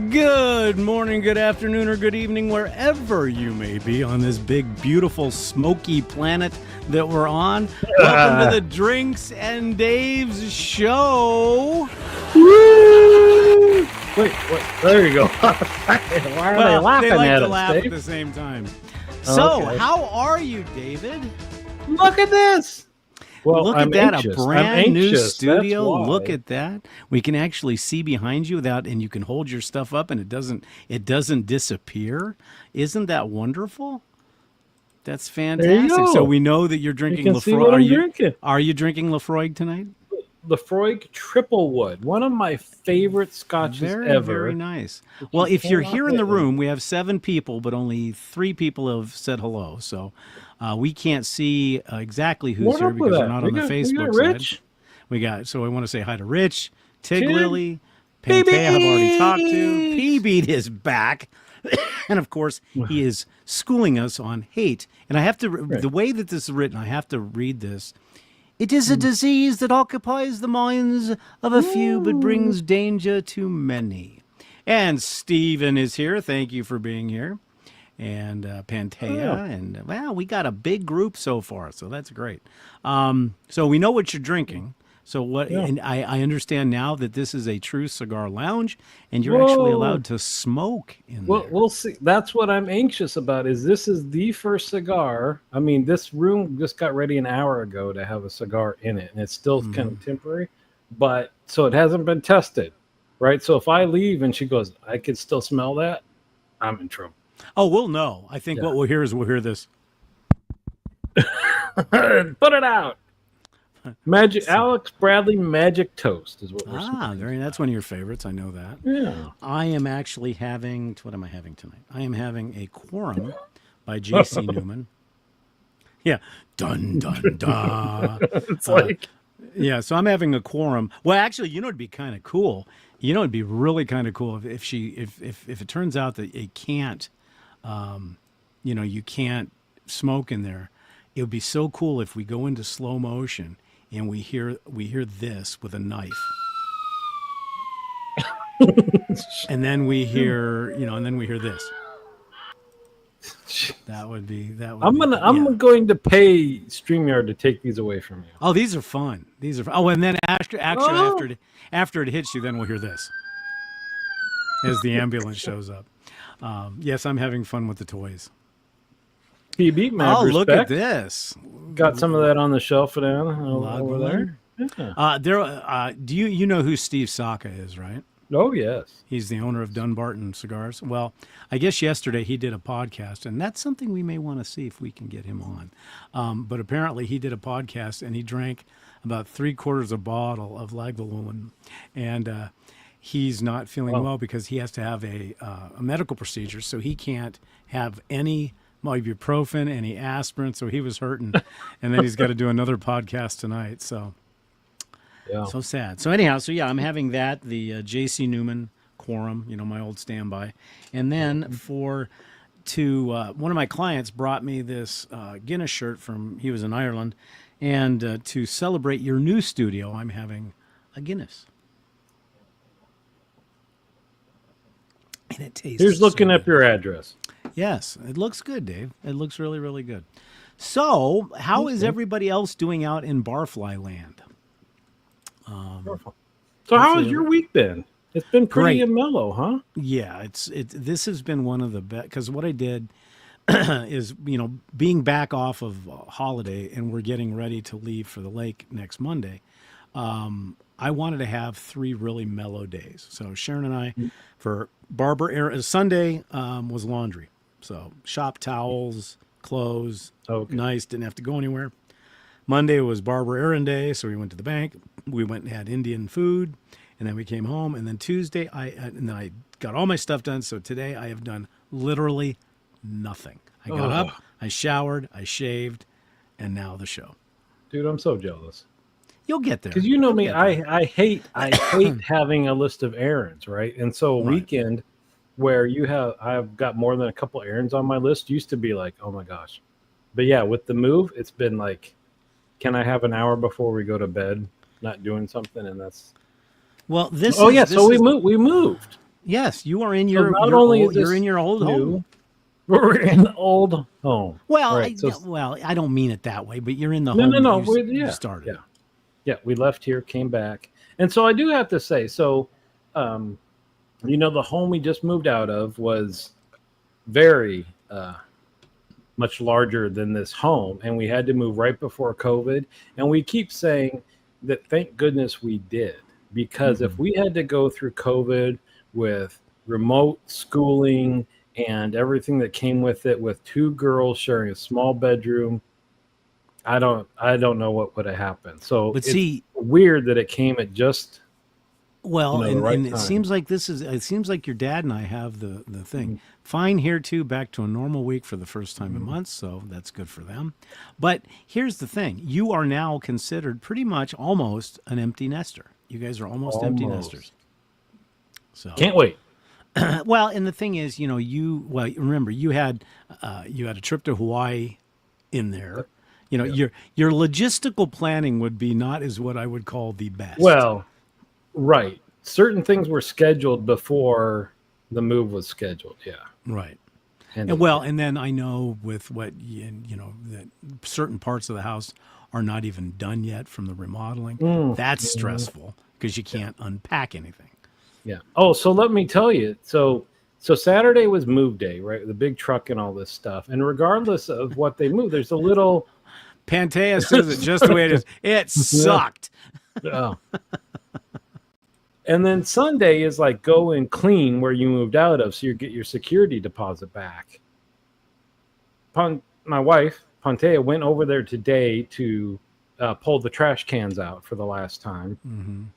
Good morning, good afternoon, or good evening, wherever you may be on this big, beautiful, smoky planet that we're on. Welcome to the Drinks and Dave's show. Woo! Wait, there you go. Why are they laughing they like at to us, laugh Dave? at the same time. So, Okay. how are you, David? Look at this. Well, Look I'm at that, anxious. a brand new studio. That's why. Look at that. We can actually see behind you and you can hold your stuff up and it doesn't disappear. Isn't that wonderful? That's fantastic. There you go. So we know that you're drinking can see what I'm drinking. Are you drinking Lafroig tonight? Lafroig Triple Wood, one of my favorite scotches ever. Very nice. Well, if you're here in the room, we have 7 people, but only 3 people have said hello. So we can't see exactly who's here because we're not on the Facebook side. So I want to say hi to Rich, Tig Lily, Pantea I've already talked to. P-Beat is back. And of course, he is schooling us on hate. And I have to, the way that this is written, I have to read this. It is a disease that occupies the minds of a few, but brings danger to many. And Stephen is here. Thank you for being here. And Pantea. And, well, we got a big group so far, so that's great. So we know what you're drinking. So what? Yeah. And I understand now that this is a true cigar lounge, and you're actually allowed to smoke in there. We'll see. That's what I'm anxious about. This is the first cigar. I mean, this room just got ready an hour ago to have a cigar in it, and it's still kind of temporary. But so it hasn't been tested, right? So if I leave and she goes, I could still smell that, I'm in trouble. Oh, we'll know. I think what we'll hear this. Put it out. Alex Bradley Magic Toast is what we're saying. That's one of your favorites. I know that. Yeah. I am actually having, what am I having tonight? I am having a Quorum by J.C. Newman. Yeah. Dun, dun, dun. It's like... Yeah, so I'm having a Quorum. Well, actually, it'd be kind of cool. It'd be really kind of cool if it turns out that it can't, you can't smoke in there. It would be so cool if we go into slow motion and we hear this with a knife. And then we hear, this. That would be. I'm going to pay StreamYard to take these away from you. Oh, these are fun. And then after it hits you, then we'll hear this as the ambulance shows up. Yes, I'm having fun with the toys. P-Beat, man. Oh, look at this. Got some of that on the shelf down over there. Yeah. Do you know who Steve Saka is, right? Oh, yes. He's the owner of Dunbarton Cigars. Well, I guess yesterday he did a podcast, and that's something we may want to see if we can get him on. But apparently he did a podcast, and he drank about 3/4 a bottle of Lagavulin, and he's not feeling well because he has to have a medical procedure, so he can't have any ibuprofen, any aspirin, so he was hurting. And then he's got to do another podcast tonight, so... Yeah. So sad. So anyhow, I'm having that, the J.C. Newman Quorum, my old standby. And then one of my clients brought me this Guinness shirt he was in Ireland. And to celebrate your new studio, I'm having a Guinness. And it tastes Here's looking up your address. Yes, it looks good, Dave. It looks really, really good. So how is everybody else doing out in Barfly land? So how has your week been? It's been pretty mellow, huh? Yeah, this has been one of the best, because what I did is, being back off of holiday and we're getting ready to leave for the lake next Monday. I wanted to have 3 really mellow days. So Sharon and I, for Sunday was laundry. So shop towels, clothes, nice, didn't have to go anywhere. Monday was Barber Errand Day, so we went to the bank. We went and had Indian food, and then we came home. And then Tuesday, I got all my stuff done. So today I have done literally nothing. I got up, I showered, I shaved, and now the show. Dude, I'm so jealous. You'll get there. Because you know me, I hate having a list of errands, right? And so a weekend where I've got more than a couple errands on my list used to be like, oh my gosh. But yeah, with the move, it's been like, can I have an hour before we go to bed not doing something? And that's... Well, this so we moved. Yes, you are in So your not only old, is this you're in your old new, home. we're in the old home. Well, Right. I don't mean it that way, but you're in the No, home no, no. that you started. Yeah. We left here, came back, and so I do have to say, the home we just moved out of was very much larger than this home, and we had to move right before COVID. And we keep saying that thank goodness we did, because if we had to go through COVID with remote schooling and everything that came with it, with two girls sharing a small bedroom, I don't know what would have happened. So But it's weird that it came at just well, the right and it time. seems like it seems like your dad and I have the thing. Fine here too, back to a normal week for the first time in months, so that's good for them. But here's the thing. You are now considered pretty much almost an empty nester. You guys are almost empty nesters. So can't wait. Well, and the thing is, remember you had a trip to Hawaii in there. Your logistical planning would be not as what I would call the best. Well, right. Certain things were scheduled before the move was scheduled. Yeah. Right. And then I know with what that certain parts of the house are not even done yet from the remodeling. That's stressful because you can't unpack anything. Yeah. Oh, so let me tell you. So Saturday was move day, right? The big truck and all this stuff. And regardless of what they move, there's a little. Pantea says it just the way it is. It sucked. Yeah. And then Sunday is like go and clean where you moved out of, so you get your security deposit back. My wife, Pantea, went over there today to pull the trash cans out for the last time.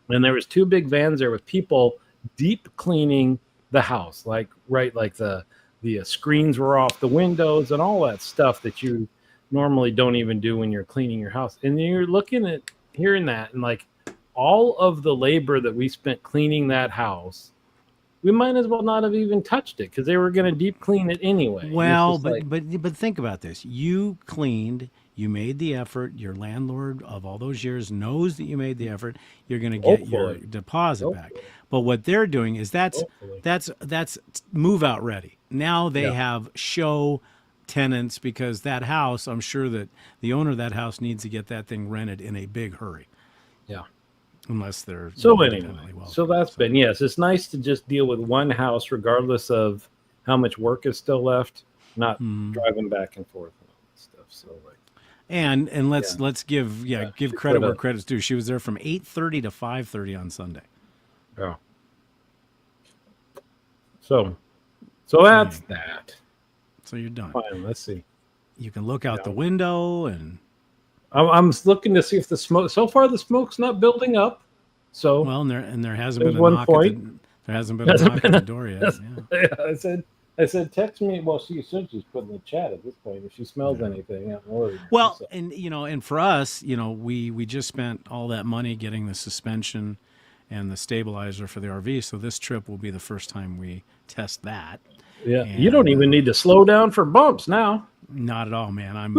And there was two big vans there with people deep cleaning the house, like the screens were off the windows and all that stuff that you normally don't even do when you're cleaning your house. And you're looking at hearing that and like all of the labor that we spent cleaning that house, we might as well not have even touched it because they were going to deep clean it anyway. Well, but think about this. You cleaned, you made the effort. Your landlord of all those years knows that you made the effort. You're going to get your deposit back. But what they're doing is that's move out ready. Now they have show tenants because that house, I'm sure that the owner of that house needs to get that thing rented in a big hurry. Yeah. Unless they're so that's been it's nice to just deal with one house regardless of how much work is still left, not driving back and forth and all that stuff. So and let's give credit where credit's due. She was there from 8:30 to 5:30 on Sunday. Yeah. So that's that. So you're done. Fine, let's see. You can look out the window and I'm looking to see if the smoke. So far, the smoke's not building up. So there hasn't been a knock there hasn't been a knock at the door yet. Yeah, I said, text me. Well, she said she's putting in the chat at this point. If she smells anything, I'm worried. Well, and for us, we just spent all that money getting the suspension and the stabilizer for the RV. So this trip will be the first time we test that. Yeah, and you don't even need to slow down for bumps now. Not at all, man. I'm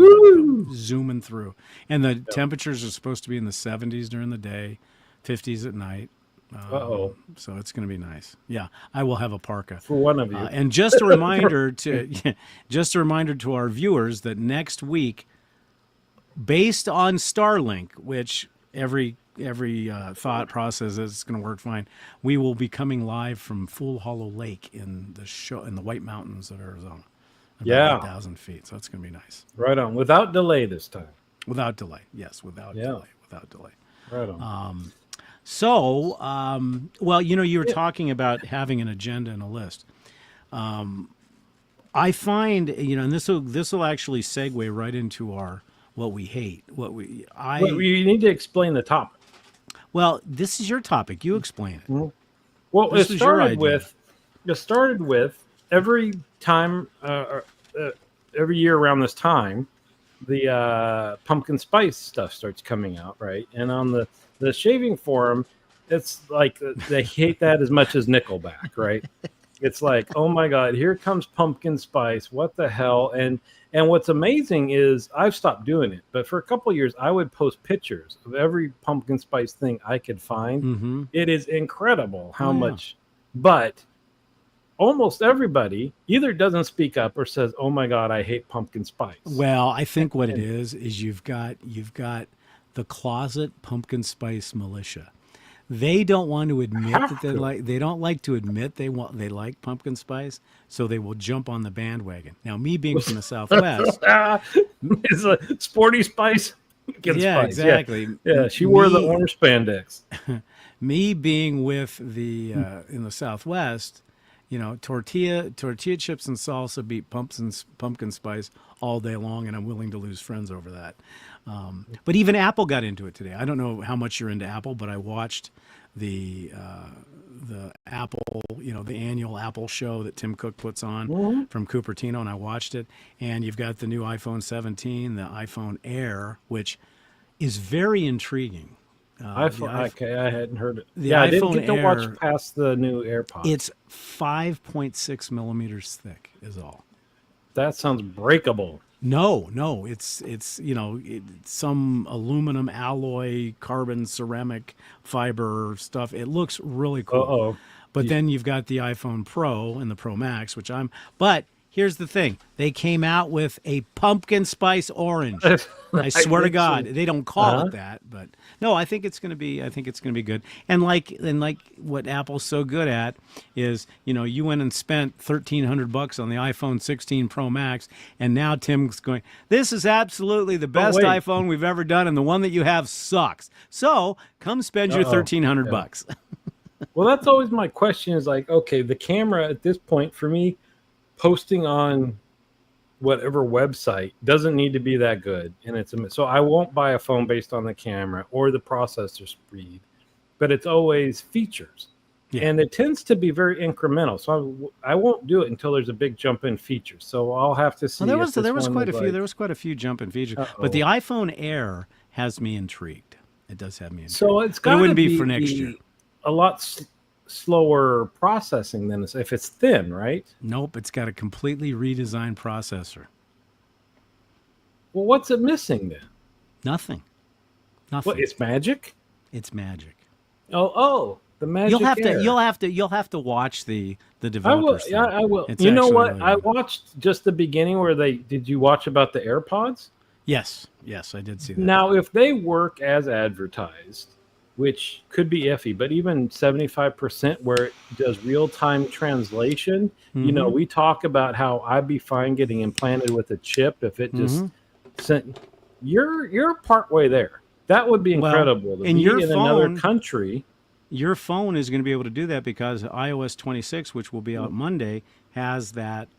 zooming through. And the temperatures are supposed to be in the 70s during the day, 50s at night. So it's going to be nice. Yeah, I will have a parka for one of you. And just a reminder to our viewers that next week, based on Starlink, which every thought process is it's going to work fine, we will be coming live from Fool Hollow Lake in the White Mountains of Arizona. About 8,000 feet. So it's going to be nice. Right on. Without delay this time. Without delay. Yes, without delay. Right on. You were talking about having an agenda and a list. I find, and this will actually segue right into our what we hate. You need to explain the topic. Well, this is your topic. You explain it. Mm-hmm. Well, it started with every time, every year around this time, the pumpkin spice stuff starts coming out, right? And on the shaving forum, it's like they hate that as much as Nickelback, right? It's like, oh my God, here comes pumpkin spice. What the hell? And what's amazing is I've stopped doing it, but for a couple of years, I would post pictures of every pumpkin spice thing I could find. Mm-hmm. It is incredible how much, but almost everybody either doesn't speak up or says, "Oh my God, I hate pumpkin spice." Well, I think what it is you've got the closet pumpkin spice militia. They don't want to admit that they don't like to admit they like pumpkin spice, so they will jump on the bandwagon. Now, me being from the Southwest, it's a sporty spice. Yeah, spice. Exactly. Yeah, she wore the orange spandex. Me being with the in the Southwest, tortilla chips and salsa beat pumpkin spice all day long, and I'm willing to lose friends over that. But even Apple got into it today. I don't know how much you're into Apple, but I watched the Apple, the annual Apple show that Tim Cook puts on from Cupertino, and I watched it. And you've got the new iPhone 17, the iPhone Air, which is very intriguing. Okay, I hadn't heard it. I didn't get to watch past the new AirPods. It's 5.6 millimeters thick, is all. That sounds breakable. No, it's some aluminum alloy, carbon, ceramic, fiber stuff. It looks really cool. But then you've got the iPhone Pro and the Pro Max, but here's the thing. They came out with a pumpkin spice orange. I swear to God, they don't call it that, but no, I think it's going to be good. And like what Apple's so good at is, you went and spent $1,300 on the iPhone 16 Pro Max, and now Tim's going, this is absolutely the best iPhone we've ever done, and the one that you have sucks. So come spend your $1,300. Yeah. Well, that's always my question is like, okay, the camera at this point for me, posting on whatever website doesn't need to be that good, and so I won't buy a phone based on the camera or the processor speed, but it's always features, and it tends to be very incremental. So I won't do it until there's a big jump in features. So I'll have to see. Well, there was quite a few jump in features, but the iPhone Air has me intrigued. It does have me intrigued. So it's got to be for next year. A lot slower processing than if it's thin, right? Nope, it's got a completely redesigned processor. Well, what's it missing then? Nothing. What? It's magic. It's magic. Oh, the magic. You'll have to watch the developers. I will. You know what? Really I watched just the beginning where did you watch about the AirPods? Yes, I did see that. Now, if they work as advertised, which could be iffy, but even 75% where it does real-time translation, we talk about how I'd be fine getting implanted with a chip if it just sent. You're partway there. That would be incredible to be in another country. Your phone is going to be able to do that because iOS 26, which will be out Monday, has that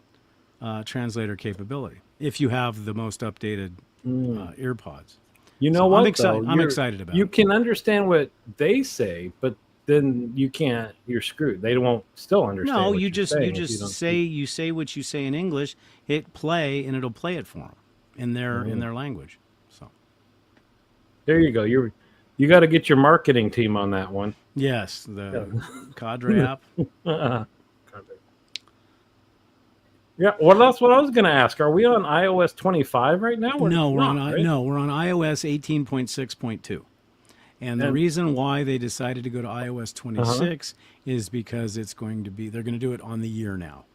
translator capability. If you have the most updated earpods. You know what? I'm excited about it. You can understand what they say, but then you can't. You're screwed. They won't still understand. No, you just say what you say in English. Hit play, and it'll play it for them in their language. So there you go. You got to get your marketing team on that one. Yes, the Cadre app. Yeah, well, that's what I was going to ask. Are we on iOS 25 right now? We're on iOS 18.6.2. And the reason why they decided to go to iOS 26 is because they're going to do it on the year now.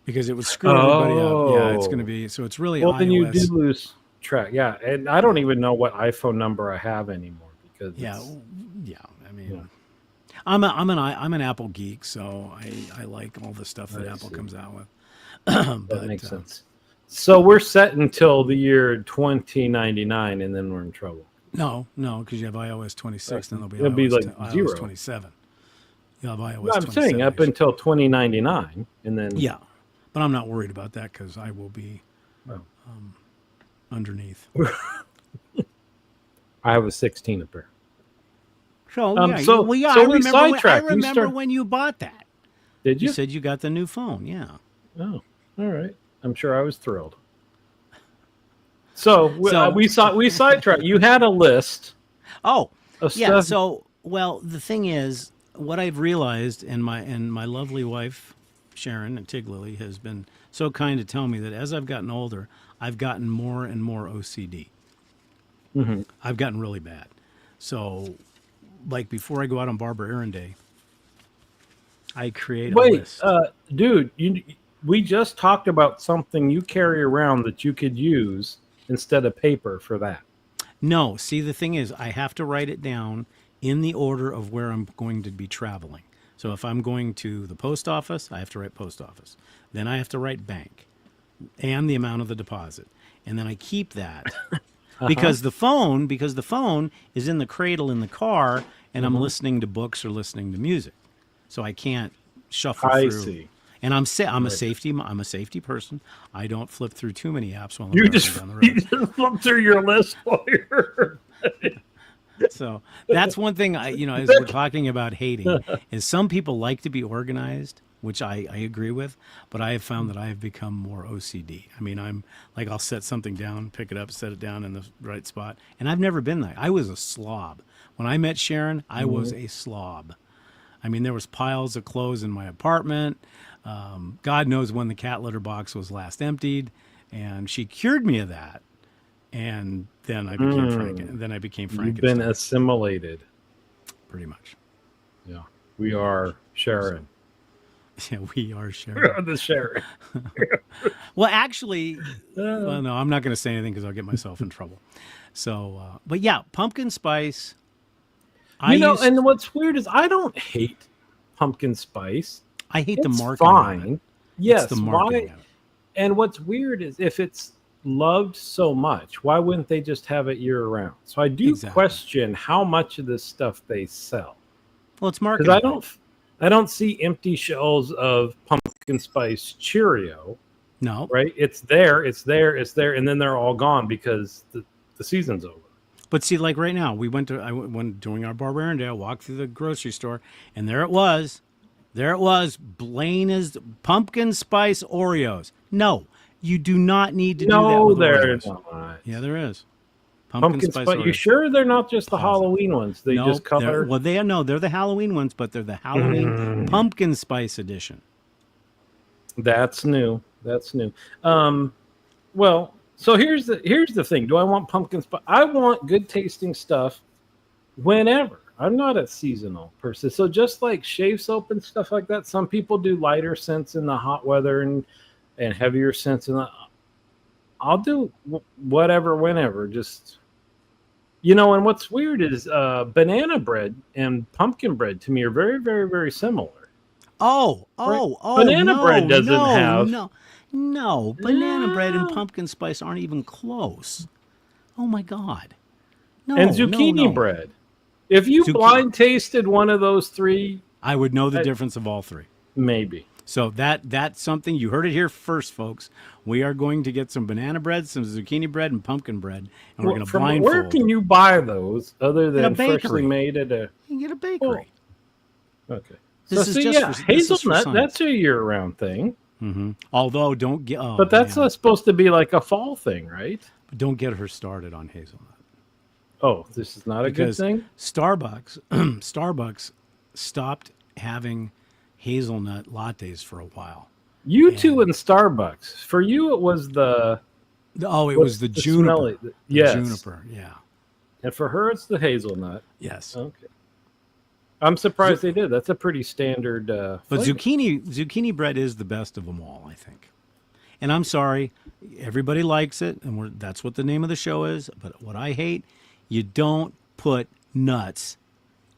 Because it would screw everybody up. Yeah, it's going to be, so it's really iOS. Then you did lose track. Yeah, and I don't even know what iPhone number I have anymore because I mean, I'm an Apple geek, so I like all the stuff that Apple comes out with. That makes sense. So we're set until the year 2099, and then we're in trouble. No, because you have iOS 26, then it'll be iOS 0. 27. You'll have iOS 27. I'm saying up until 2099, and then but I'm not worried about that because I will be underneath. I have a 16 up there. So I remember when you bought that. Did you? You said you got the new phone. Yeah. Oh, all right. I'm sure I was thrilled. So we sidetracked. You had a list. Oh, yeah. So, the thing is, what I've realized, and my lovely wife, Sharon and Tiglily, has been so kind to tell me that as I've gotten older, I've gotten more and more OCD. Mm-hmm. I've gotten really bad. So, like before I go out on Barber Errand Day, I create a Wait, list. dude, we just talked about something you carry around that you could use instead of paper for that. No, see, the thing is, I have to write it down in the order of where I'm going to be traveling. So if I'm going to the post office, I have to write post office. Then I have to write bank and the amount of the deposit. And then I keep that because the phone is in the cradle in the car and I'm listening to books or listening to music. So I can't shuffle I through. see. And I'm a safety person. I don't flip through too many apps while I'm You driving just down the you road. just flip through your list while you're. So that's one thing as we're talking about hating, is some people like to be organized, which I agree with, but I have found that I have become more OCD. I mean, I'm like, I'll set something down, pick it up, set it down in the right spot. And I've never been that. I was a slob. When I met Sharon, I was a slob. I mean, there was piles of clothes in my apartment. God knows when the cat litter box was last emptied, and she cured me of that. And then I became Frankenstein. You've been assimilated. Pretty much. Yeah, we are Sharon. Yeah, we are Sharon. We are the Sharon. Well, actually, well, no, I'm not going to say anything because I'll get myself in trouble. So, but yeah, pumpkin spice. And what's weird is I don't hate pumpkin spice. I hate the It's marketing. fine. Yes, it's the marketing. Why? And what's weird is if it's loved so much, why wouldn't they just have it year round? So I do question how much of this stuff they sell. Well, it's marketing. Because I don't see empty shelves of pumpkin spice Cheerio. No. Right? It's there, and then they're all gone because the season's over. But see, like right now, I went doing our Barbara Arundel, walked through the grocery store, and there it was. Blaine's pumpkin spice Oreos. No, you do not need to do that with Oreos. Not. Yeah, there is. Pumpkin spice Oreos. You sure they're not just the Halloween ones? They just color. They're the Halloween ones, but they're the Halloween pumpkin spice edition. That's new. Well, so here's the thing. Do I want pumpkin spice? I want good tasting stuff whenever. I'm not a seasonal person. So just like shave soap and stuff like that, some people do lighter scents in the hot weather and heavier scents in the. I'll do whatever, whenever. Just, and what's weird is banana bread and pumpkin bread to me are very, very, very similar. Banana bread doesn't have. No, banana bread and pumpkin spice aren't even close. Oh my God. No. And zucchini bread. If you blind tasted one of those three, I would know the difference of all three. Maybe. So that's something you heard it here first, folks. We are going to get some banana bread, some zucchini bread, and pumpkin bread, and we're going to blindfold. Where can you buy those other than freshly made at a? You can get a bakery. Oh. Okay. Hazelnut. That's a year-round thing. Mm-hmm. Although don't get. Oh, but that's not supposed to be like a fall thing, right? But don't get her started on hazelnut. Oh, this is not a good thing? Starbucks stopped having hazelnut lattes for a while. You two in Starbucks. For you, it was the... Oh, it was the juniper. Yes. Juniper, yeah. And for her, it's the hazelnut. Yes. Okay. I'm surprised they did. That's a pretty standard But flavor. zucchini bread is the best of them all, I think. And I'm sorry, everybody likes it, and that's what the name of the show is. But what I hate, you don't put nuts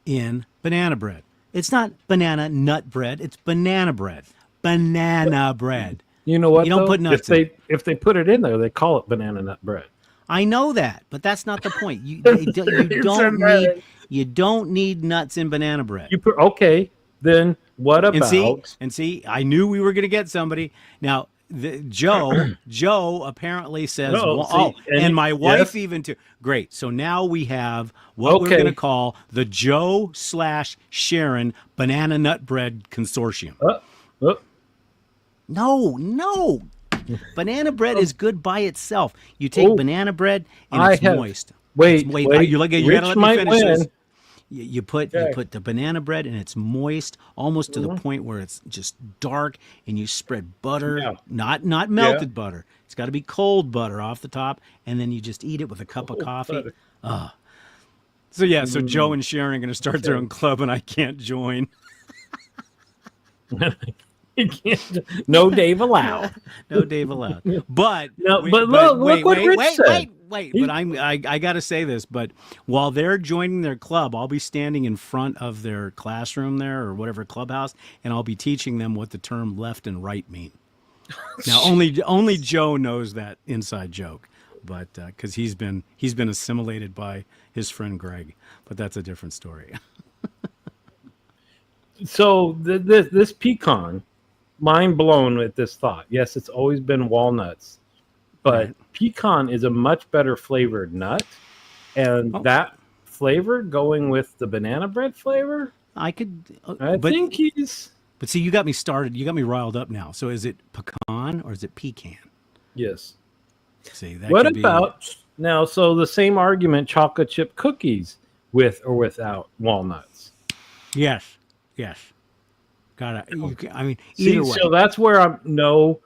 in banana bread. It's not banana nut bread. It's banana bread. Banana bread. You know what? You don't put nuts in it. If they put it in there, they call it banana nut bread. I know that, but that's not the point. You don't need nuts in banana bread. Okay, then what about? And see, I knew we were going to get somebody. Now, Joe apparently says, and my wife even too. Great. So now we have what we're going to call the Joe/Sharon Banana Nut Bread Consortium. No. Banana bread is good by itself. You take banana bread and it's moist. Wait. You gotta let me finish this. You put the banana bread and it's moist almost to the point where it's just dark, and you spread butter, not melted butter. It's got to be cold butter off the top, and then you just eat it with a cup of coffee. So Joe and Sharon are going to start their own club, and I can't join. You can't, no Dave allowed. No Dave allowed. But no, but look what Rich said. Wait. But I got to say this. But while they're joining their club, I'll be standing in front of their classroom there or whatever clubhouse, and I'll be teaching them what the term left and right mean. Now, only Joe knows that inside joke, but because he's been assimilated by his friend Greg. But that's a different story. So this pecan, mind blown at this thought. Yes, it's always been walnuts, but right. Pecan is a much better flavored nut, and that flavor going with the banana bread flavor. I think he's. But see, you got me started. You got me riled up now. So is it pecan or is it pecan? Yes. See, that what about now? So the same argument: chocolate chip cookies with or without walnuts. Yes. Got it. I mean, either way. So that's where I'm no.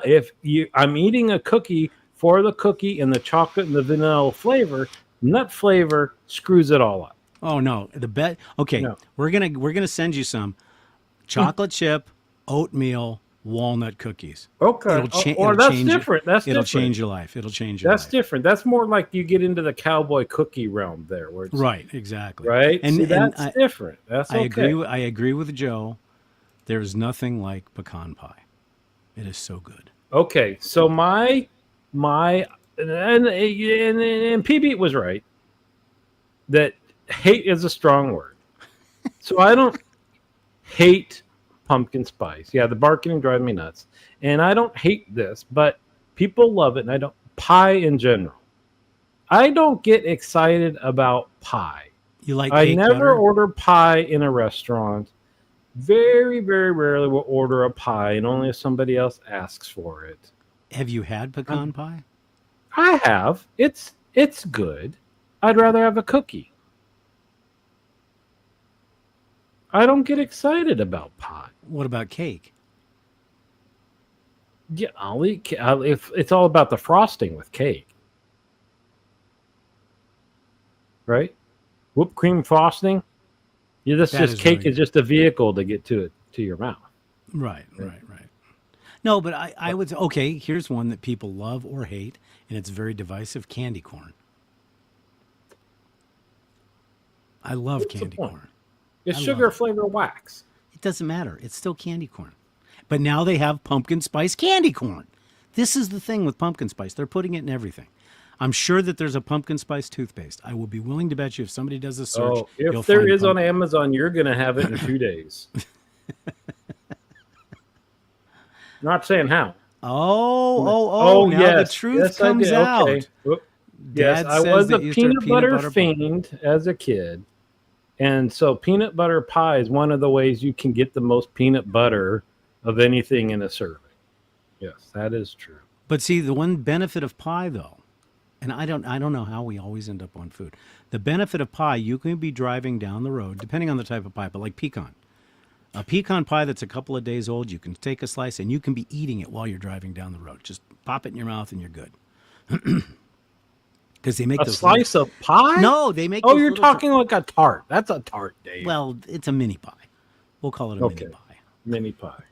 If I'm eating a cookie for the cookie and the chocolate and the vanilla flavor, nut flavor screws it all up. Oh no, Okay, no. We're gonna send you some chocolate chip oatmeal walnut cookies. Okay, that's different. It'll change your life. It'll change your life. That's different. That's more like you get into the cowboy cookie realm there, where it's, right, exactly, right. And that's different. That's okay. I agree with Joe. There's nothing like pecan pie. It is so good. Okay, so my and PB was right that hate is a strong word. So I don't hate pumpkin spice. Yeah, the marketing drives me nuts. And I don't hate this, but people love it, and I don't. Pie in general. I don't get excited about pie. You like I cake never better? order pie in a restaurant. Very, very rarely will order a pie, and only if somebody else asks for it. Have you had pecan pie? I have. It's good. I'd rather have a cookie. I don't get excited about pie. What about cake? Yeah, I'll eat. If it's all about the frosting with cake, right? Whipped cream frosting. Yeah, that's just cake is just a vehicle to get to your mouth. Right. No, but I would say, okay, here's one that people love or hate, and it's very divisive: candy corn. I love candy corn. It's sugar flavor wax. It doesn't matter. It's still candy corn. But now they have pumpkin spice candy corn. This is the thing with pumpkin spice. They're putting it in everything. I'm sure that there's a pumpkin spice toothpaste. I will be willing to bet you if somebody does a search, if there is on Amazon, you're going to have it in 2 days. Not saying how. Now yes. The truth comes out. Okay. Yes, I was a peanut butter fiend as a kid. And so peanut butter pie is one of the ways you can get the most peanut butter of anything in a serving. Yes, that is true. But see, the one benefit of pie, though, and I don't know how we always end up on food. The benefit of pie, you can be driving down the road, depending on the type of pie, but like pecan. A pecan pie that's a couple of days old, you can take a slice and you can be eating it while you're driving down the road. Just pop it in your mouth and you're good. Because they make a slice of pie? No, they make. Oh, you're talking like a tart. That's a tart, Dave. Well, it's a mini pie. We'll call it a mini pie. Mini pie.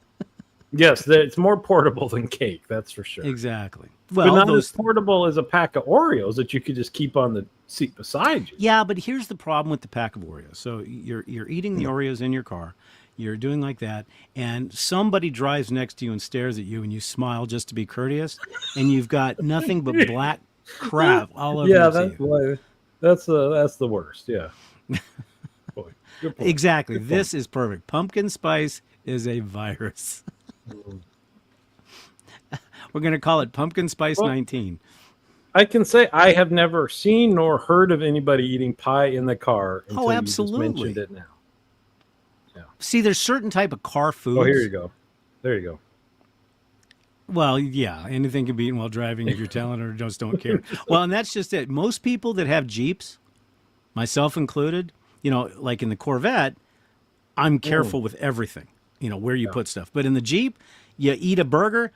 Yes, it's more portable than cake. That's for sure. Exactly. Well, but not as portable as a pack of Oreos that you could just keep on the seat beside you. Yeah, but here's the problem with the pack of Oreos. So you're eating the Oreos in your car. You're doing like that, and somebody drives next to you and stares at you, and you smile just to be courteous, and you've got nothing but black crap all over you. That's the worst. Yeah. Boy, exactly. This is perfect. Pumpkin spice is a virus. We're going to call it Pumpkin Spice 19. I can say I have never seen nor heard of anybody eating pie in the car until absolutely. You just mentioned it now. Yeah. See, there's certain type of car foods. Oh, here you go. There you go. Well, yeah, anything can be eaten while driving if you're telling or just don't care. Well, and that's just it. Most people that have Jeeps, myself included, like in the Corvette, I'm careful with everything, where you put stuff. But in the Jeep, you eat a burger,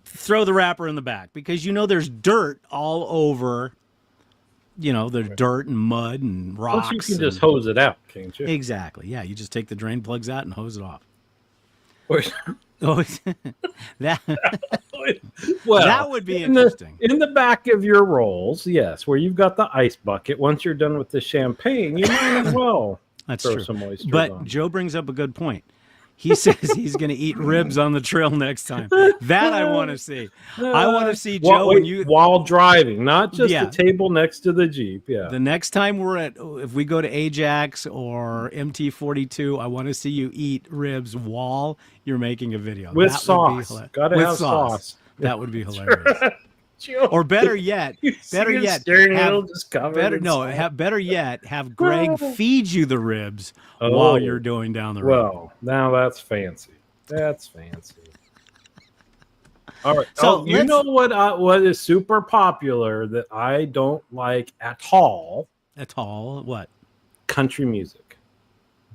throw the wrapper in the back because there's dirt all over, there's dirt and mud and rocks. Plus you can just hose it out, can't you? Exactly. Yeah, you just take the drain plugs out and hose it off. Oh, that Well, that would be interesting. In the back of your rolls, yes, where you've got the ice bucket. Once you're done with the champagne, you might as well throw some oysters but on. Joe brings up a good point. He says he's going to eat ribs on the trail next time. That I want to see. I want to see Joe while driving, not just the table next to the Jeep. Yeah. The next time if we go to Ajax or MT42, I want to see you eat ribs while you're making a video with sauce. Gotta have sauce. That would be hilarious. Or better yet, have Greg feed you the ribs while you're going down the road. Well, now that's fancy. That's fancy. All right. So you know what is super popular that I don't like at all? At all? What? Country music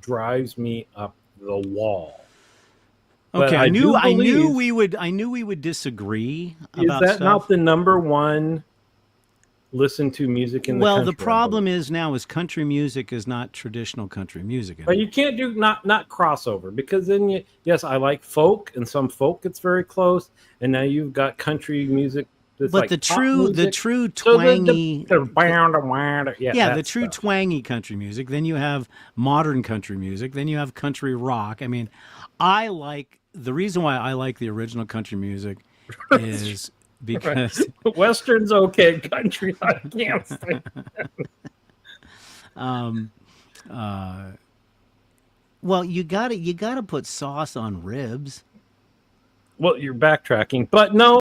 drives me up the wall. Okay, I knew we would disagree about Is that stuff. not the number one listen to music in the country? Well, the problem is country music is not traditional country music anymore. But you can't do not crossover, because then I like folk, and some folk gets very close, and now you've got country music. But like the true twangy, the true twangy country music. Then you have modern country music. Then you have country rock. I mean, the reason why I like the original country music is because Western's okay, country I can't stand. Well, you gotta put sauce on ribs. Well, you're backtracking, but no,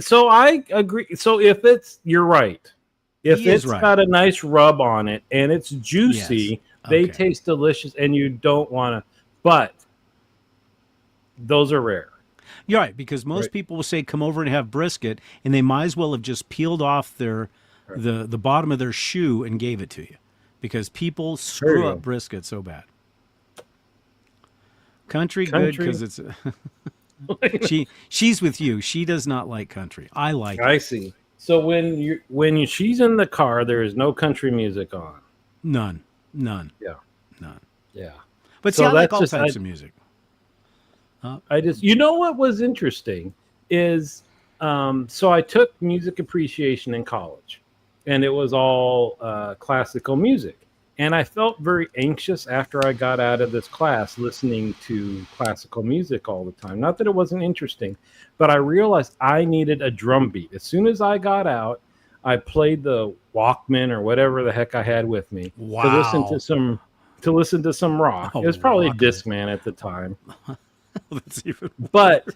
so I agree. So you're right. If it's got a nice rub on it and it's juicy, they taste delicious, and you don't want to. But those are rare. You're right, because most people will say, "Come over and have brisket," and they might as well have just peeled off the bottom of their shoe and gave it to you, because people screw up brisket so bad. Country good because it's. She's with you. She does not like country. I like it. I see. So when she's in the car, there is no country music on. None. Yeah. None. Yeah. But see, I like all types of music. You know what was interesting is, so I took music appreciation in college, and it was all classical music. And I felt very anxious after I got out of this class listening to classical music all the time. Not that it wasn't interesting, but I realized I needed a drum beat. As soon as I got out, I played the Walkman or whatever the heck I had with me to listen to some rock. It was probably a Discman at the time. That's even but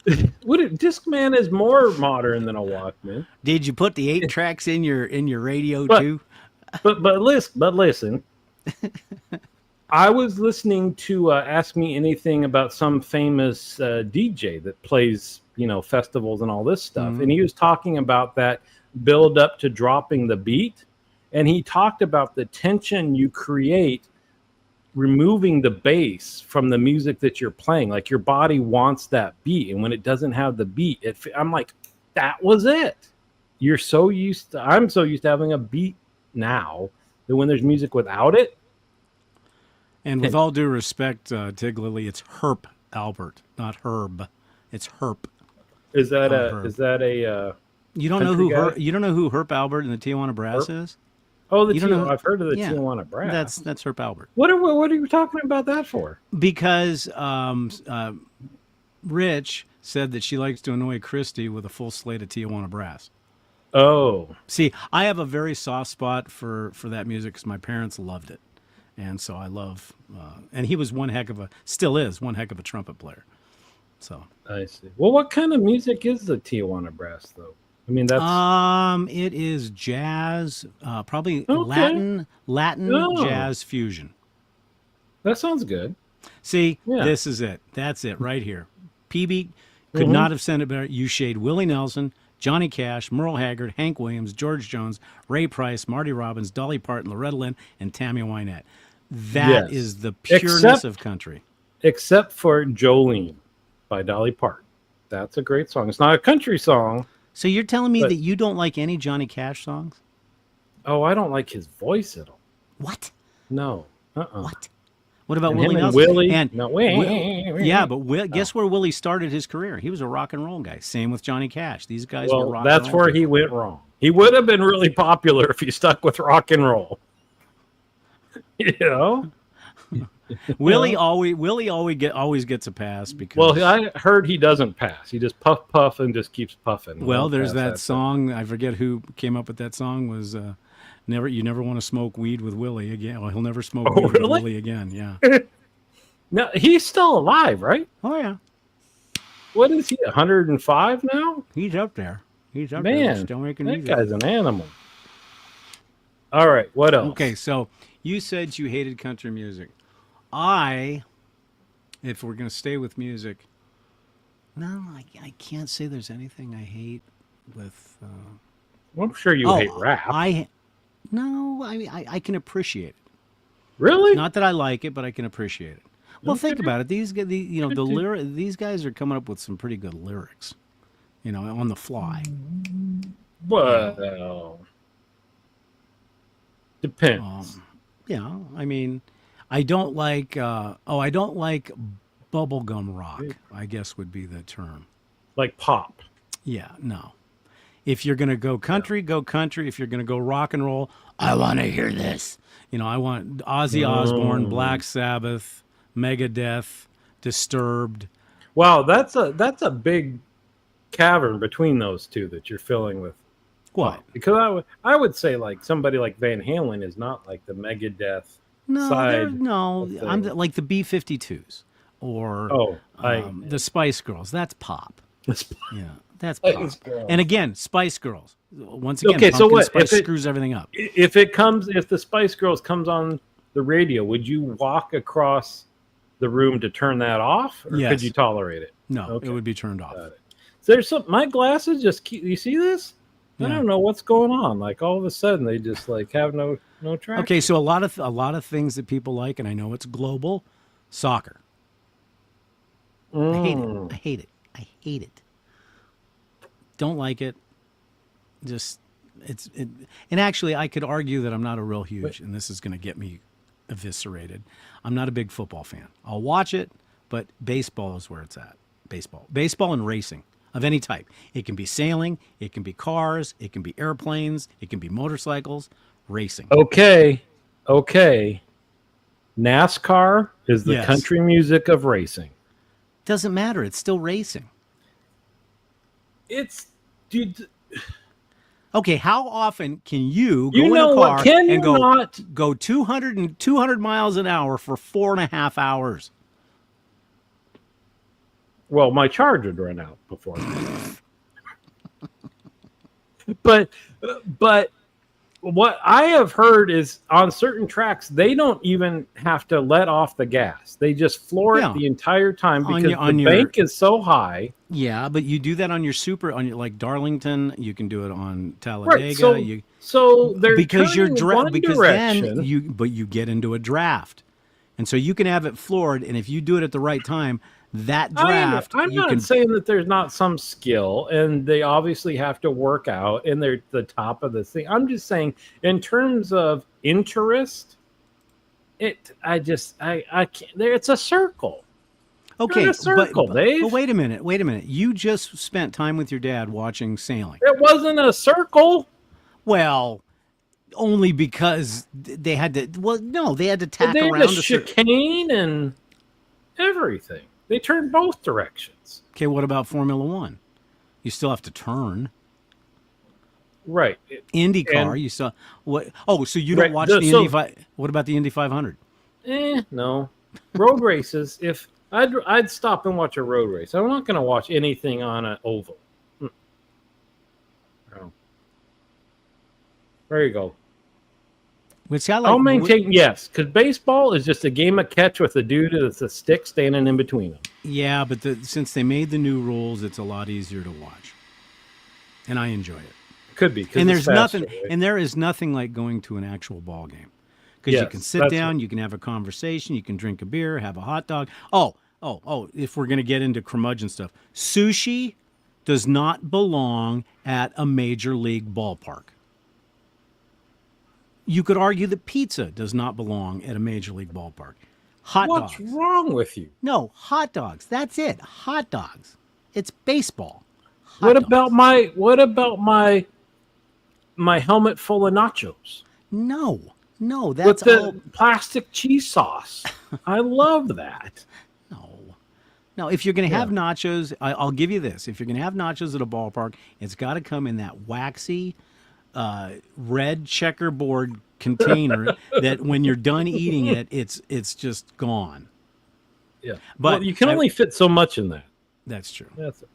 Discman is more modern than a Walkman. Did you put the 8 tracks in your radio too? But listen, I was listening to Ask Me Anything about some famous DJ that plays, festivals and all this stuff. And he was talking about that build up to dropping the beat. And he talked about the tension you create removing the bass from the music that you're playing. Like, your body wants that beat. And when it doesn't have the beat, I'm like, that was it. I'm so used to having a beat now that when there's music without it. And with all due respect, Tig Lily, it's Herp Albert, not Herb. It's Herp. Is that a you don't know who Herp Albert and the Tijuana Brass is? Oh, I've heard of the Tijuana Brass. That's Herp Albert. What are you talking about that for? Because Rich said that she likes to annoy Christy with a full slate of Tijuana Brass. Oh, see, I have a very soft spot for that music because my parents loved it, and so I love. And he was still is one heck of a trumpet player. So I see. Well, what kind of music is the Tijuana Brass, though? I mean, that's it is jazz, probably Latin jazz fusion. That sounds good. See, This is it. That's it right here. PB could not have sent it better. You shade Willie Nelson, Johnny Cash, Merle Haggard, Hank Williams, George Jones, Ray Price, Marty Robbins, Dolly Parton, Loretta Lynn, and Tammy Wynette. That is the pureness of country. Except for Jolene by Dolly Parton. That's a great song. It's not a country song. So you're telling me that you don't like any Johnny Cash songs? Oh, I don't like his voice at all. What? No. What? What about and Willie him and Nelson? Willie. And No, guess where Willie started his career? He was a rock and roll guy. Same with Johnny Cash. These guys were rock and roll. That's where he went wrong. He would have been really popular if he stuck with rock and roll. You know? Willie always gets a pass because. Well, I heard he doesn't pass. He just puff and just keeps puffing. Well, there's that song. I forget who came up with that song. Was you never want to smoke weed with Willie again. Well, he'll never smoke weed with Willie again. Yeah. No, he's still alive, right? Oh yeah. What is he? 105 now? He's up there. He's up there. Man, Still making that music. guy's an animal. All right, what else? Okay, so you said you hated country music. If we're going to stay with music, no, I can't say there's anything I hate with. Well, I'm sure you hate rap. I can appreciate it. Really? Not that I like it, but I can appreciate it. Well, think about it. These guys are coming up with some pretty good lyrics, on the fly. Well, depends. I mean, I don't like bubblegum rock, I guess would be the term. Like pop. Yeah, no. If you're going to go country, go country. If you're going to go rock and roll, I want to hear this. I want Ozzy Osbourne, Black Sabbath, Megadeth, Disturbed. Wow, that's a big cavern between those two that you're filling with. What? Because I would say like somebody like Van Halen is not like the Megadeth side. No, I'm like the B-52s or the Spice Girls. That's pop. Yeah, that's pop. And again, Spice Girls. Once again, okay, so what? Spice screws everything up. If the Spice Girls comes on the radio, would you walk across the room to turn that off, or could you tolerate it? No, it would be turned off. There's my glasses just keep. You see this? I don't know what's going on. Like all of a sudden, they just like have no traction. Okay, so a lot of things that people like, and I know it's global. Soccer. I hate it. Don't like it. And actually, I could argue that I'm not a real huge, and this is going to get me eviscerated. I'm not a big football fan. I'll watch it, but baseball is where it's at. Baseball and racing of any type. It can be sailing, it can be cars, it can be airplanes, it can be motorcycles, racing. Okay. NASCAR is the country music of racing. Doesn't matter. It's still racing. Dude. Okay, how often can you go in a car and go 200 miles an hour for 4.5 hours? Well, my charge would run out before that. But what I have heard is on certain tracks, they don't even have to let off the gas. They just floor it the entire time because the bank is so high. Yeah, but you do that on your like Darlington. You can do it on Talladega. Right, so they're because you're direction. Then you get into a draft, and so you can have it floored. And if you do it at the right time, that draft. I'm not saying that there's not some skill, and they obviously have to work out, and they're the top of the thing. I'm just saying, in terms of interest, I can't. It's a circle. Okay, Dave. But wait a minute. You just spent time with your dad watching sailing. It wasn't a circle. Well, only because they had to. Well, no, they had to tack around the chicane and everything. They turn both directions. Okay, what about Formula One? You still have to turn. Right. IndyCar, you saw what? Oh, so you don't watch the Indy 5? What about the Indy 500? No. Road races. If I'd stop and watch a road race. I'm not going to watch anything on an oval. No. There you go. I'll maintain because baseball is just a game of catch with a dude with a stick standing in between them. Yeah, but since they made the new rules, it's a lot easier to watch, and I enjoy it. Could be, and there's nothing, right? And there is nothing like going to an actual ball game because you can sit down, you can have a conversation, you can drink a beer, have a hot dog. Oh! If we're gonna get into curmudgeon stuff, sushi does not belong at a major league ballpark. You could argue that pizza does not belong at a major league ballpark. Hot What's dogs. wrong with you? No, hot dogs. That's it. Hot dogs. It's baseball. What about my helmet full of nachos? No, With that's the all. plastic cheese sauce. I love that. No, if you're going to have nachos, I'll give you this. If you're going to have nachos at a ballpark, it's got to come in that waxy, red checkerboard container that when you're done eating it, it's just gone. Yeah. But you can only fit so much in that. That's true. That's it.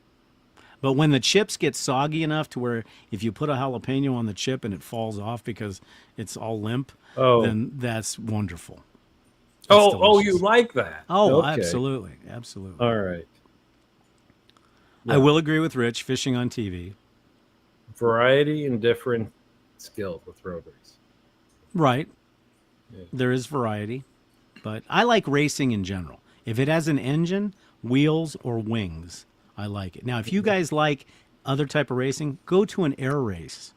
But when the chips get soggy enough to where if you put a jalapeno on the chip and it falls off because it's all limp, then that's wonderful. Oh, you like that? Oh, okay. Absolutely. All right. Yeah. I will agree with Rich, fishing on TV. Variety and different skills with road race. Right. Yeah. There is variety, but I like racing in general. If it has an engine, wheels, or wings, I like it. Now, if you guys like other type of racing, go to an air race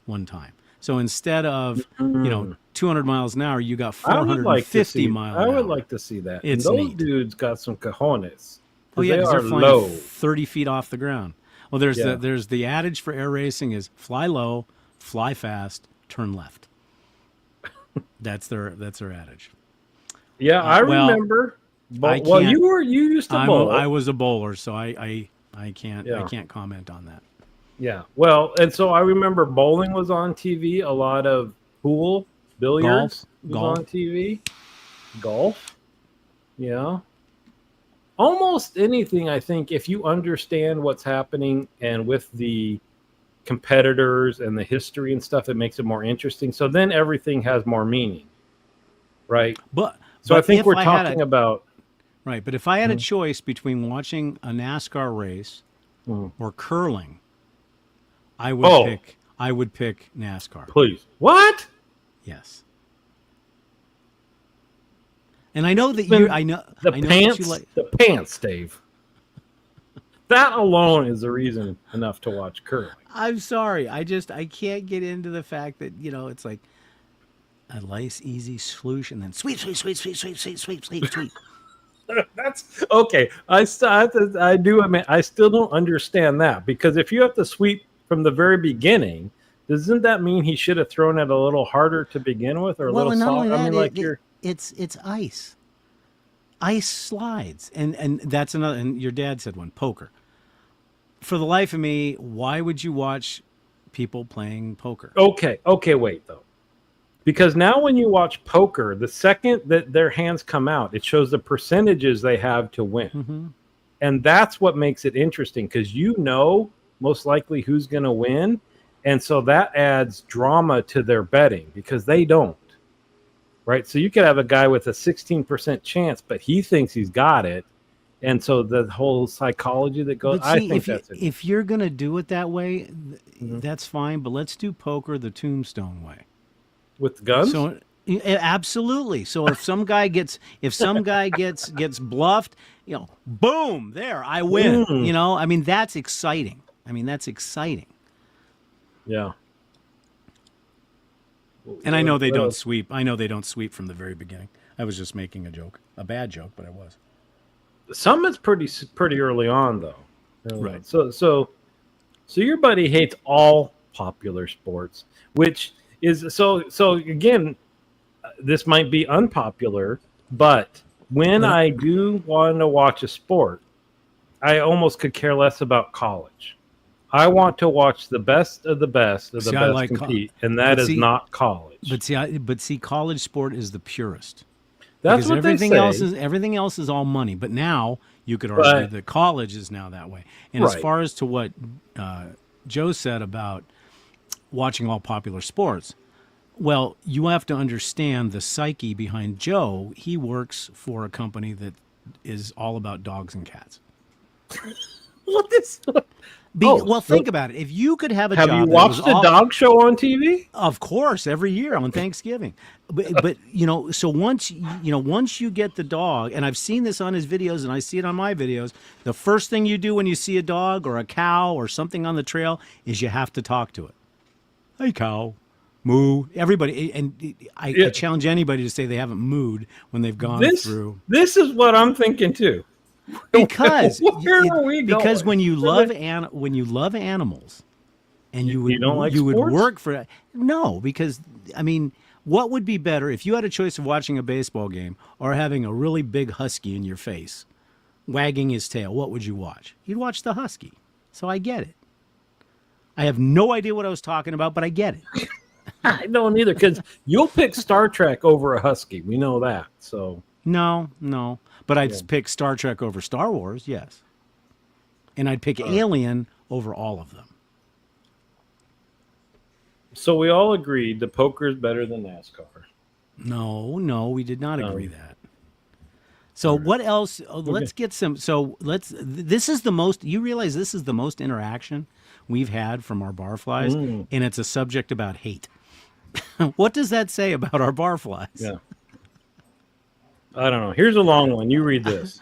one time. So instead of 200 miles an hour, you got 450 miles an hour. I would like to see that. It's those neat. Dudes got some cojones. Oh yeah, they're flying low, 30 feet off the ground. Well, there's the adage for air racing is fly low, fly fast, turn left. That's their adage. Yeah, I remember. You used to bowl. I was a bowler, so I can't comment on that. Yeah, well, and so I remember bowling was on TV. A lot of pool, billiards was on TV. Golf, yeah. Almost anything, I think, if you understand what's happening and with the competitors and the history and stuff, it makes it more interesting. So then everything has more meaning, right? But I think we're talking about... Right, but if I had a choice between watching a NASCAR race or curling, I would pick NASCAR. Please. What? Yes. And I know that the pants, Dave. That alone is a reason enough to watch curling. I'm sorry. I can't get into the fact that, it's like a nice, easy swoosh and then sweep. That's okay. I still don't understand that, because if you have to sweep from the very beginning, doesn't that mean he should have thrown it a little harder to begin with, or a little softer? I mean, it's ice. Ice slides, and that's another. And your dad said one, poker. For the life of me, why would you watch people playing poker? Okay, wait though. Because now when you watch poker, the second that their hands come out, it shows the percentages they have to win. Mm-hmm. And that's what makes it interesting, because most likely who's going to win. And so that adds drama to their betting, because they don't. Right? So you could have a guy with a 16% chance, but he thinks he's got it. And so the whole psychology that goes, if you're going to do it that way, that's fine. But let's do poker the tombstone way. With the guns? So absolutely. So if some guy gets bluffed, boom, there, I win. I mean, that's exciting. Yeah. And I know they don't sweep. I know they don't sweep from the very beginning. I was just making a joke, a bad joke, but I was. Some is pretty early on though. Right. So your buddy hates all popular sports, which is so again, this might be unpopular, but when I do want to watch a sport, I almost could care less about college. I want to watch the best of the best of the best compete, and that is not college. But see, college sport is the purest. That's what everything they say. Everything else is all money. But now you could argue that college is now that way. And as far as to what Joe said about watching all popular sports, well, you have to understand the psyche behind Joe. He works for a company that is all about dogs and cats. What is? Well, think about it. If you could have a job, have you watched the dog show on TV? Of course, every year on Thanksgiving. but so once you get the dog, and I've seen this on his videos, and I see it on my videos. The first thing you do when you see a dog or a cow or something on the trail is you have to talk to it. Hey, cow. Moo. Everybody, and I challenge anybody to say they haven't mooed when they've gone through. This is what I'm thinking too. Because where are we going? Because when you love animals, and you would work for it. No, because I mean, what would be better if you had a choice of watching a baseball game or having a really big husky in your face, wagging his tail? What would you watch? You'd watch the husky. So I get it. I have no idea what I was talking about, but I get it. I don't either, because you'll pick Star Trek over a husky. We know that. So no, but I'd pick Star Trek over Star Wars, yes, and I'd pick Alien over all of them. So we all agreed the poker is better than NASCAR. No, we did not agree that. So what else? Let's get some. So this is the most. You realize this is the most interaction we've had from our barflies, and it's a subject about hate. What does that say about our barflies? Yeah. I don't know. Here's a long one. You read this.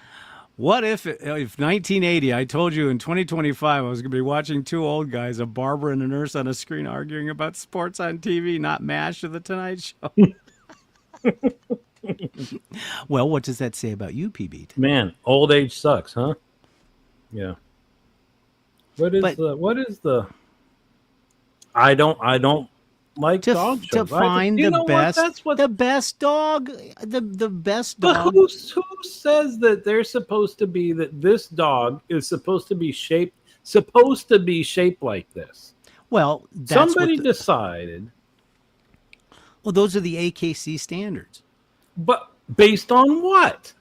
What if 1980, I told you in 2025 I was going to be watching two old guys, a barber and a nurse on a screen arguing about sports on TV, not MASH or The Tonight Show? Well, what does that say about you, PB? Man, old age sucks, huh? Yeah. What is the I don't like dog shows. To find the best dog. But who says that they're supposed to be that this dog is supposed to be shaped like this? Well, somebody decided. Well, those are the AKC standards. But based on what?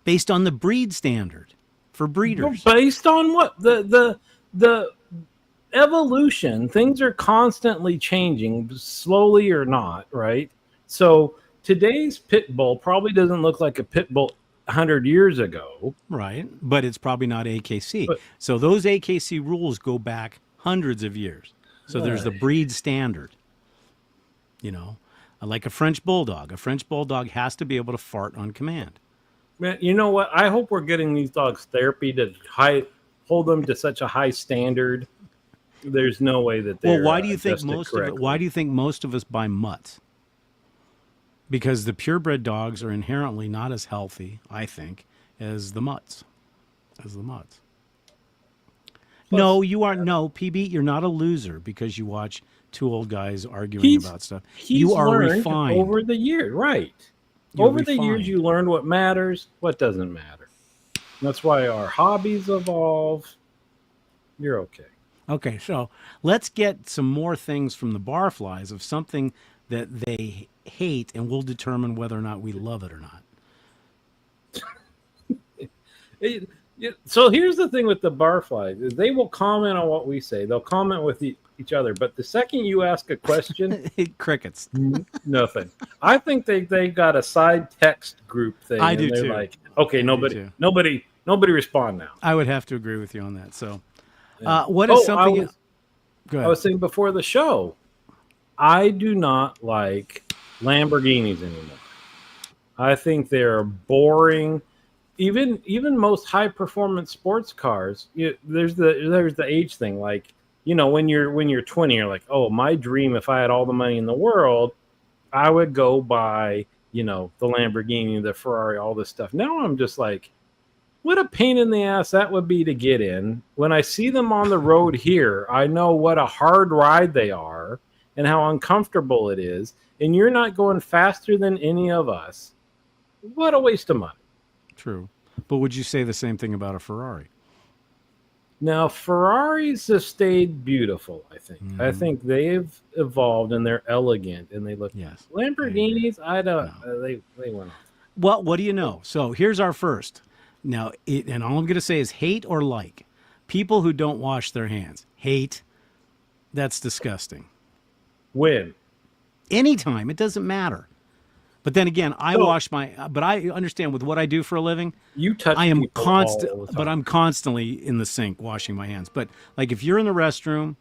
Based on the breed standard for breeders. Based on what? The evolution, things are constantly changing, slowly or not, right? So today's pit bull probably doesn't look like a pit bull 100 years ago. Right, but it's probably not AKC. So those AKC rules go back hundreds of years. So there's the breed standard. You know, like a French bulldog. A French bulldog has to be able to fart on command. Man, you know what? I hope we're getting these dogs therapy to hold them to such a high standard. There's no way that they're why do you think most of us buy mutts? Because the purebred dogs are inherently not as healthy, I think, as the mutts. No, you aren't. No, PB, you're not a loser because you watch two old guys arguing about stuff. You are refined over the years, right? The years, you learn what matters, what doesn't matter. That's why our hobbies evolve. You're okay. Okay, so let's get some more things from the barflies of something that they hate, and we'll determine whether or not we love it or not. So here's the thing with the barflies is they will comment on what we say. They'll comment with each other, but the second you ask a question, crickets, nothing. I think they got a side text group thing. I do too. Like, okay, nobody respond now. I would have to agree with you on that. So. What is something? I was saying before the show, I do not like Lamborghinis anymore. I think they're boring. Even most high performance sports cars. There's the age thing. Like, you know, when you're 20, you're like, oh, my dream if I had all the money in the world, I would go buy, you know, the Lamborghini, the Ferrari, all this stuff. Now I'm just like, what a pain in the ass that would be to get in. When I see them on the road here, I know what a hard ride they are and how uncomfortable it is. And you're not going faster than any of us. What a waste of money. True. But would you say the same thing about a Ferrari? Now, Ferraris have stayed beautiful, I think. I think they've evolved and they're elegant and they look. Yes. Lamborghinis, I don't know. They went off. Well, what do you know? So here's our first. Now, and all I'm going to say is hate or like. People who don't wash their hands. Hate. That's disgusting. When? Anytime. It doesn't matter. But then again, but I understand with what I do for a living. You touch I am but I'm constantly in the sink washing my hands. But like if you're in the restroom,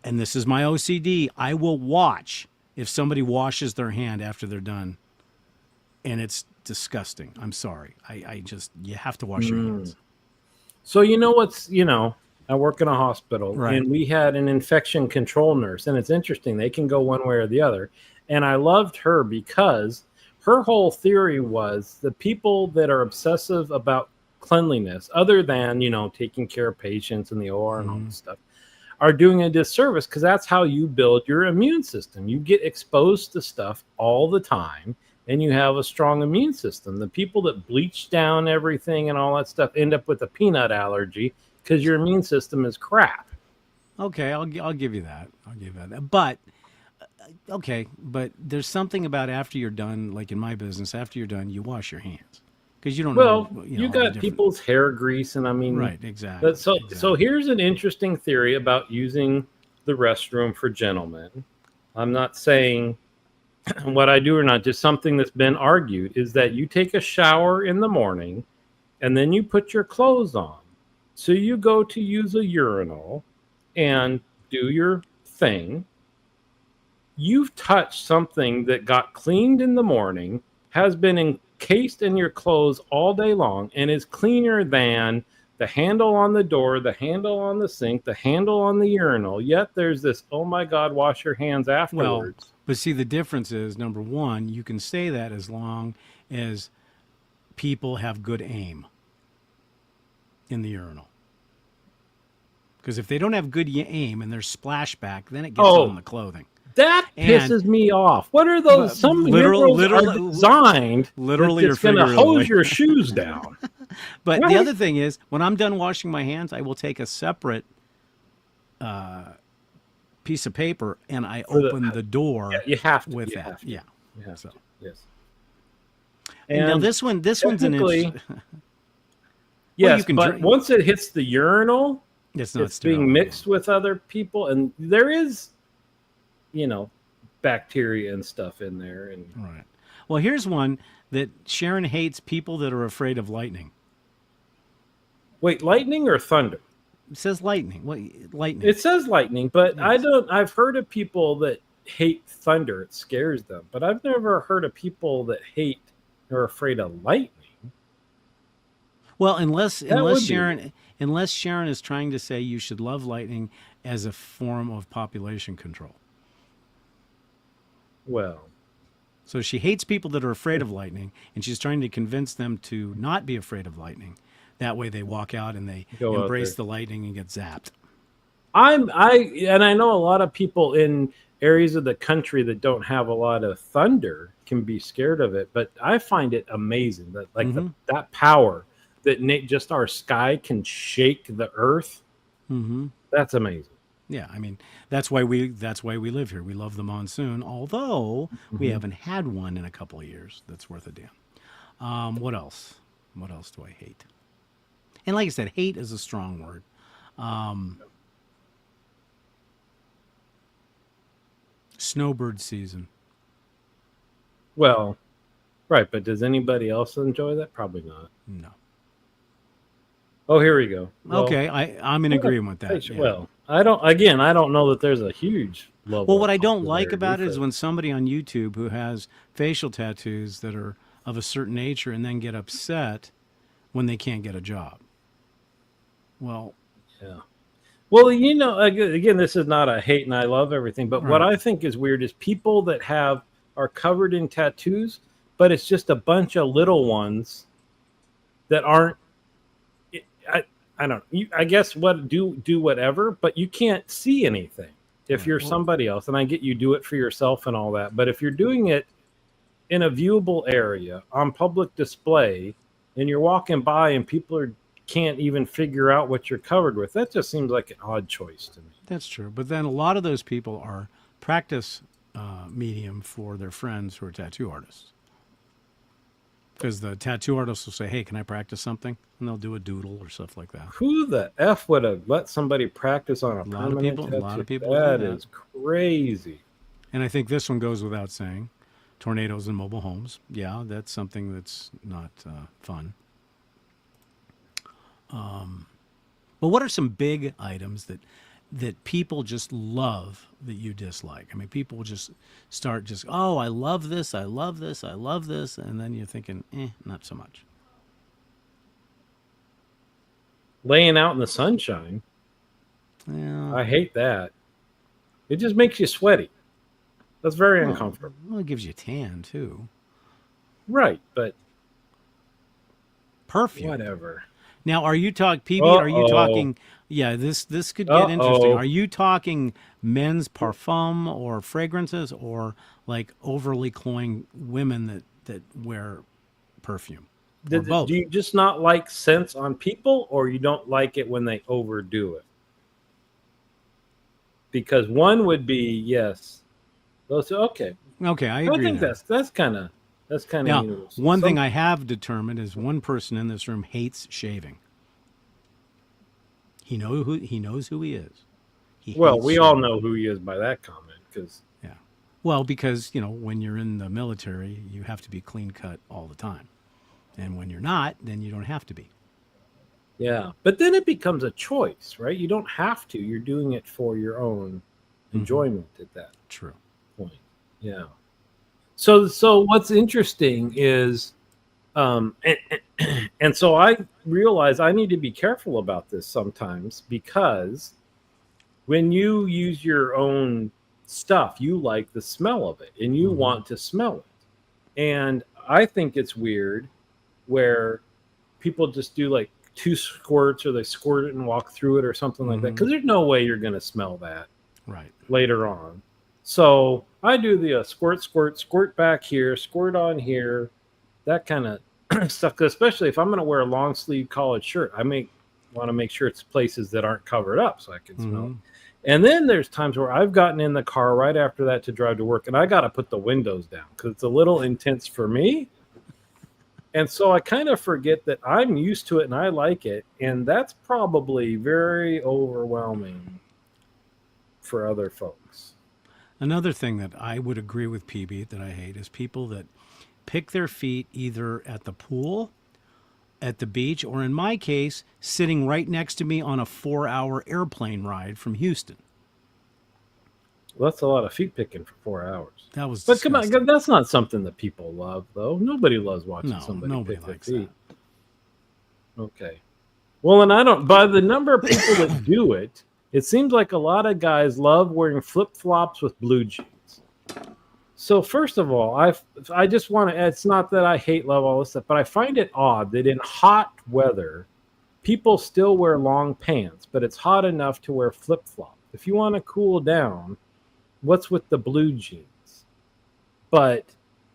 and this is my OCD, I will watch if somebody washes their hand after they're done. And it's disgusting. I'm sorry. You have to wash your hands. So you know what's, I work in a hospital, Right. and we had an infection control nurse, and it's interesting. They can go one way or the other. And I loved her because her whole theory was the people that are obsessive about cleanliness, other than, taking care of patients in the OR and all this stuff, are doing a disservice, because that's how you build your immune system. You get exposed to stuff all the time, and you have a strong immune system. The people that bleach down everything and all that stuff end up with a peanut allergy because your immune system is crap. Okay, I'll give you that. I'll give you that. But okay, but there's something about after you're done, like in my business, after you're done, you wash your hands because you don't know. You got people's hair grease, and I mean, right, exactly. So here's an interesting theory about using the restroom for gentlemen. I'm not saying what I do or not, just something that's been argued is that you take a shower in the morning and then you put your clothes on. So you go to use a urinal and do your thing. You've touched something that got cleaned in the morning, has been encased in your clothes all day long, and is cleaner than the handle on the door, the handle on the sink, the handle on the urinal. Yet there's this, oh my God, wash your hands afterwards. Well, but see, the difference is, number one, you can say that as long as people have good aim in the urinal. Because if they don't have good aim and there's splashback, then it gets on the clothing. That pisses me off. What are those? Some literally are designed literally it's going to hose your shoes down. But the other thing is, when I'm done washing my hands, I will take a separate piece of paper and I open the door. Yeah, you have to with you that. Have to. Yeah. You have so. to. Yes. And now this one's an interesting. Yes, but once it hits the urinal, it's being mixed with other people, and there is, bacteria and stuff in there. And right. Well, here's one that Sharon hates: people that are afraid of lightning. Wait, lightning or thunder? It says lightning. What lightning? It says lightning, but yes. I've heard of people that hate thunder. It scares them, but I've never heard of people that hate or are afraid of lightning. Well, unless Sharon is trying to say you should love lightning as a form of population control. Well, so she hates people that are afraid of lightning, and she's trying to convince them to not be afraid of lightning. That way they walk out and they embrace the lightning and get zapped. I know a lot of people in areas of the country that don't have a lot of thunder can be scared of it, but I find it amazing that that power that just our sky can shake the earth. Mm-hmm. That's amazing. Yeah, I mean that's why we live here. We love the monsoon, although we haven't had one in a couple of years. That's worth a damn. What else? What else do I hate? And like I said, hate is a strong word. Snowbird season. Well, right, but does anybody else enjoy that? Probably not. No. Oh, here we go. Well, okay, I'm in agreement with that. Yeah. Well, I don't know that there's a huge level. Well, what I don't like about it is when somebody on YouTube who has facial tattoos that are of a certain nature and then get upset when they can't get a job. Well, yeah. Well, again, this is not a hate and I love everything, but what I think is weird is people that are covered in tattoos, but it's just a bunch of little ones that aren't. I don't know. I guess do whatever, but you can't see anything if you're somebody else. And I get you do it for yourself and all that, but if you're doing it in a viewable area on public display, and you're walking by and people can't even figure out what you're covered with, that just seems like an odd choice to me. That's true. But then a lot of those people are practice medium for their friends who are tattoo artists. Because the tattoo artist will say, hey, can I practice something? And they'll do a doodle or stuff like that. Who the F would have let somebody practice on a permanent tattoo? A lot of people. That is crazy. And I think this one goes without saying. Tornadoes in mobile homes. Yeah, that's something that's not fun. But what are some big items that people just love that you dislike? I mean, people just start oh, I love this, I love this, I love this, and then you're thinking, not so much. Laying out in the sunshine. Well, I hate that. It just makes you sweaty. That's very uncomfortable. Well, it gives you a tan too. Right, but Perfume. whatever. Now, are you talking, PB? Are you Uh-oh. talking? Yeah, this could get interesting. Uh-oh. Are you talking men's parfum or fragrances, or like overly cloying women that wear perfume, or Do both? you just not like scents on people, or you don't like it when they overdo it? Because one would be yes. Those okay. Okay, I I agree think there. that's kind of Now, universal. one thing I have determined is one person in this room hates shaving. He knows who he is. He Well, hates we all shaving. know who he is by that comment because Yeah. Well, because when you're in the military, you have to be clean cut all the time, and when you're not, then you don't have to be. yeah. But then it becomes a choice, right? You don't have to. You're doing it for your own Mm-hmm. enjoyment at that True. point. Yeah. So what's interesting is and so I realize I need to be careful about this sometimes because when you use your own stuff, you like the smell of it and you Mm-hmm. want to smell it. And I think it's weird where people just do like 2 squirts or they squirt it and walk through it or something like that Mm-hmm. because there's no way you're going to smell that Right. later on. So I do the squirt, squirt, squirt back here, squirt on here, that kind of stuff. Especially if I'm going to wear a long sleeve collared shirt, I may want to make sure it's places that aren't covered up so I can smell it. Mm-hmm. And then there's times where I've gotten in the car right after that to drive to work, and I got to put the windows down because it's a little intense for me. And so I kind of forget that I'm used to it and I like it. And that's probably very overwhelming for other folks. Another thing that I would agree with PB that I hate is people that pick their feet either at the pool, at the beach, or in my case, sitting right next to me on a 4-hour airplane ride from Houston. Well, that's a lot of feet picking for 4 hours. That was But come on, disgusting. that's not something that people love, though. Nobody loves watching No, somebody nobody pick their likes feet. Okay. Well, and I don't, by the number of people that do it, it seems like a lot of guys love wearing flip flops with blue jeans. So, first of all, I just want to, it's not that I hate, love all this stuff, but I find it odd that in hot weather, people still wear long pants, but it's hot enough to wear flip flops. If you want to cool down, what's with the blue jeans? But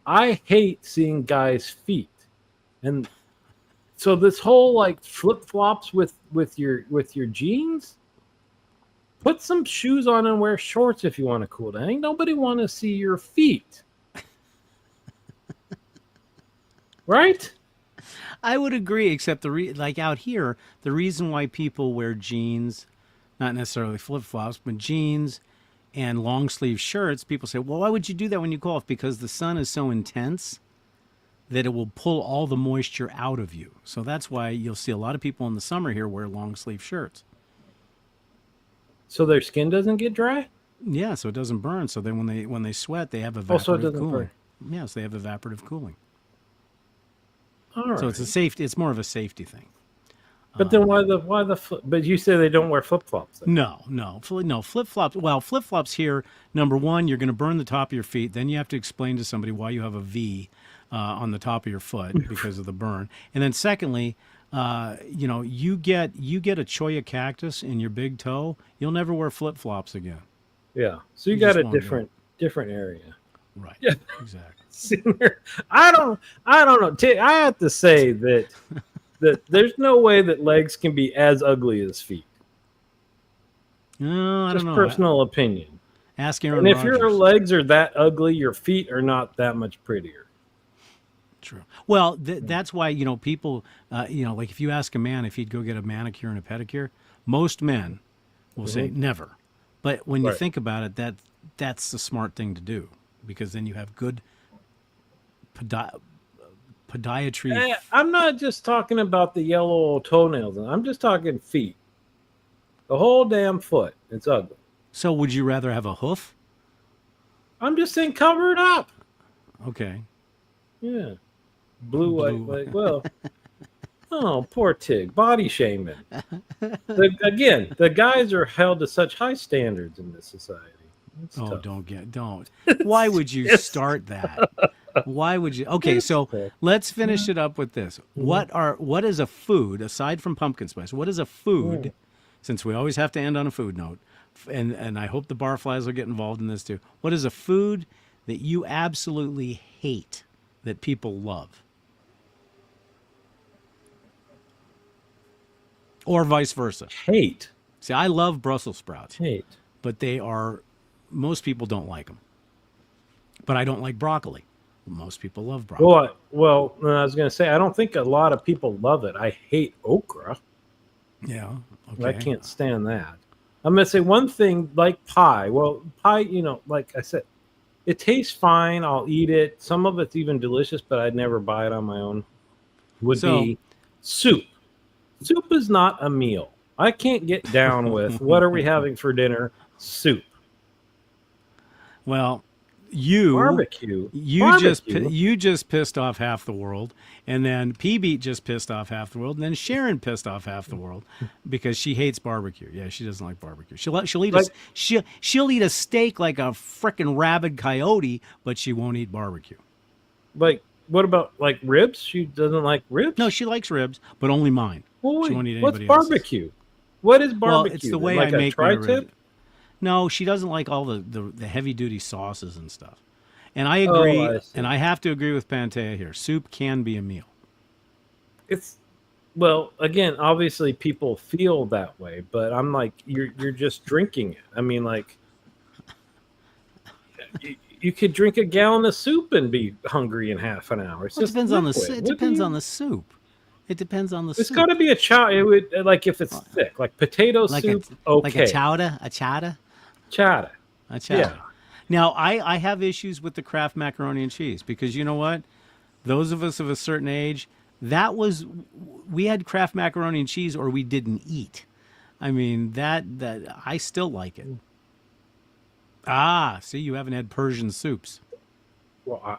I hate seeing guys' feet. And so this whole like flip flops with your jeans, put some shoes on and wear shorts if you want to cool down. Ain't nobody want to see your feet, right? I would agree, except like out here, the reason why people wear jeans, not necessarily flip flops, but jeans and long sleeve shirts, people say, well, why would you do that when you go off? Because the sun is so intense that it will pull all the moisture out of you. So that's why you'll see a lot of people in the summer here wear long sleeve shirts. So their skin doesn't get dry? Yeah, so it doesn't burn. So then when they sweat, they have evaporative Also, it doesn't cooling. burn. Yes, they have evaporative cooling. All right. So it's a safety. It's more of a safety thing. But then but you say they don't wear flip flops. No, flip flops. Well, flip flops here. Number one, you're going to burn the top of your feet. Then you have to explain to somebody why you have a V on the top of your foot because of the burn. And then secondly, you get a cholla cactus in your big toe. You'll never wear flip flops again. Yeah. So you You got just a won't do different area. Right. Yeah. Exactly. I don't know. I have to say that there's no way that legs can be as ugly as feet. No, I Just don't know. personal opinion. Ask Aaron And if Rodgers. your legs are that ugly, your feet are not that much prettier. True. Well, that's why people, like if you ask a man if he'd go get a manicure and a pedicure, most men will say never. But when you Right. think about it, that's the smart thing to do because then you have good podiatry. I'm not just talking about the yellow toenails. I'm just talking feet. The whole damn foot. It's ugly. So would you rather have a hoof? I'm just saying cover it up. Okay. Yeah. Blue, white, like, well, Oh, poor Tig, body shaming. Again, the guys are held to such high standards in this society. It's tough. Don't. Why would you start that? Why would you? Okay, so let's finish it up with this. What is a food aside from pumpkin spice? What is a food? Since we always have to end on a food note, and I hope the barflies will get involved in this too. What is a food that you absolutely hate that people love? Or vice versa. Hate. See, I love Brussels sprouts. Hate. But most people don't like them. But I don't like broccoli. Most people love broccoli. Well, I was going to say, I don't think a lot of people love it. I hate okra. Yeah. Okay. I can't stand that. I'm going to say one thing like pie. Well, pie, like I said, it tastes fine. I'll eat it. Some of it's even delicious, but I'd never buy it on my own. Would be soup. Soup is not a meal. I can't get down with what are we having for dinner? Soup. Well, barbecue. You just pissed off half the world, and then P-Beat just pissed off half the world, and then Sharon pissed off half the world because she hates barbecue. Yeah, she doesn't like barbecue. She'll eat a steak like a frickin' rabid coyote, but she won't eat barbecue. Like, what about like ribs? She doesn't like ribs. No, she likes ribs, but only mine. Well, she won't eat what's anybody barbecue? else's. What is barbecue? Well, it's the way like I make my rib. No, she doesn't like all the heavy duty sauces and stuff. And I agree, and I have to agree with Pantea here. Soup can be a meal. Again, obviously people feel that way, but I'm like, you're just drinking it. I mean, like, you could drink a gallon of soup and be hungry in half an hour. It depends on the soup. It depends on the soup. It's got to be a chowder. It would, like, if it's thick, like potato soup. Like a chowder. Yeah. Now, I have issues with the Kraft macaroni and cheese because you know what? Those of us of a certain age, we had Kraft macaroni and cheese or we didn't eat. I mean, that I still like it. See, you haven't had Persian soups. Well,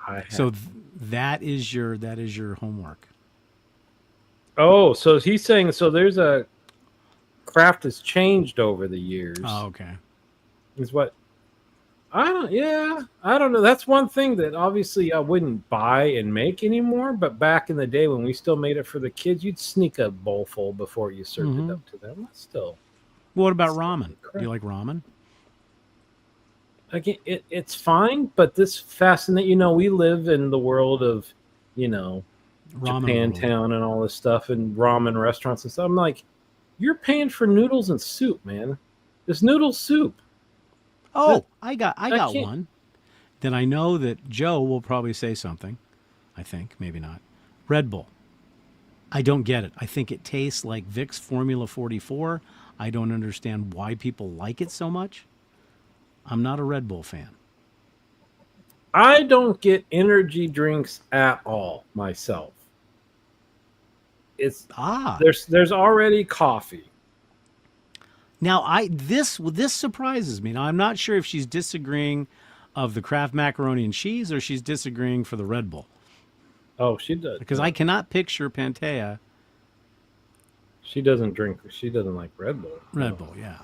I have. So that is your homework. Oh, so he's saying there's a Kraft has changed over the years. Oh, okay. Is what I don't know. That's one thing that obviously I wouldn't buy and make anymore. But back in the day when we still made it for the kids, you'd sneak a bowl full before you served it up to them. That's still. What about ramen? Do you like ramen? Again, it's fine, but this fascinates. We live in the world of, Japantown and all this stuff and ramen restaurants and stuff. I'm like, you're paying for noodles and soup, man. This noodle soup. Oh, I got one. Then I know that Joe will probably say something. I think, maybe not. Red Bull. I don't get it. I think it tastes like Vicks Formula 44. I don't understand why people like it so much. I'm not a Red Bull fan. I don't get energy drinks at all myself. There's already coffee. Now this surprises me. Now I'm not sure if she's disagreeing of the Kraft macaroni and cheese or she's disagreeing for the Red Bull. Oh, she does. Because I cannot picture Pantea. She doesn't like Red Bull. Red Bull, yeah.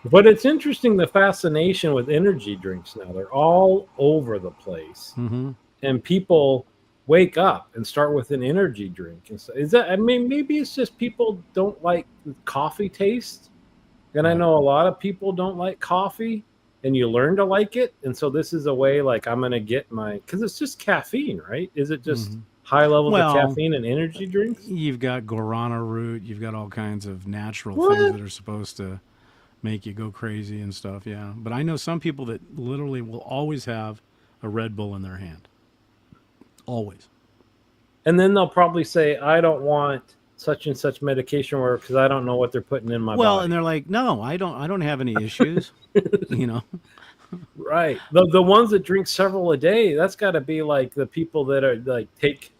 But it's interesting the fascination with energy drinks now. They're all over the place. Mm-hmm. And people wake up and start with an energy drink. And so maybe it's just people don't like the coffee taste. And I know a lot of people don't like coffee and you learn to like it. And so this is a way like I'm going to get because it's just caffeine, right? Is it just high levels of caffeine and energy drinks? You've got guarana root. You've got all kinds of natural things that are supposed to make you go crazy and stuff. Yeah. But I know some people that literally will always have a Red Bull in their hand. Always. And then they'll probably say, I don't want such and such medication because I don't know what they're putting in my body. Well, and they're like, no, I don't have any issues. Right. The ones that drink several a day, that's got to be like the people that are like take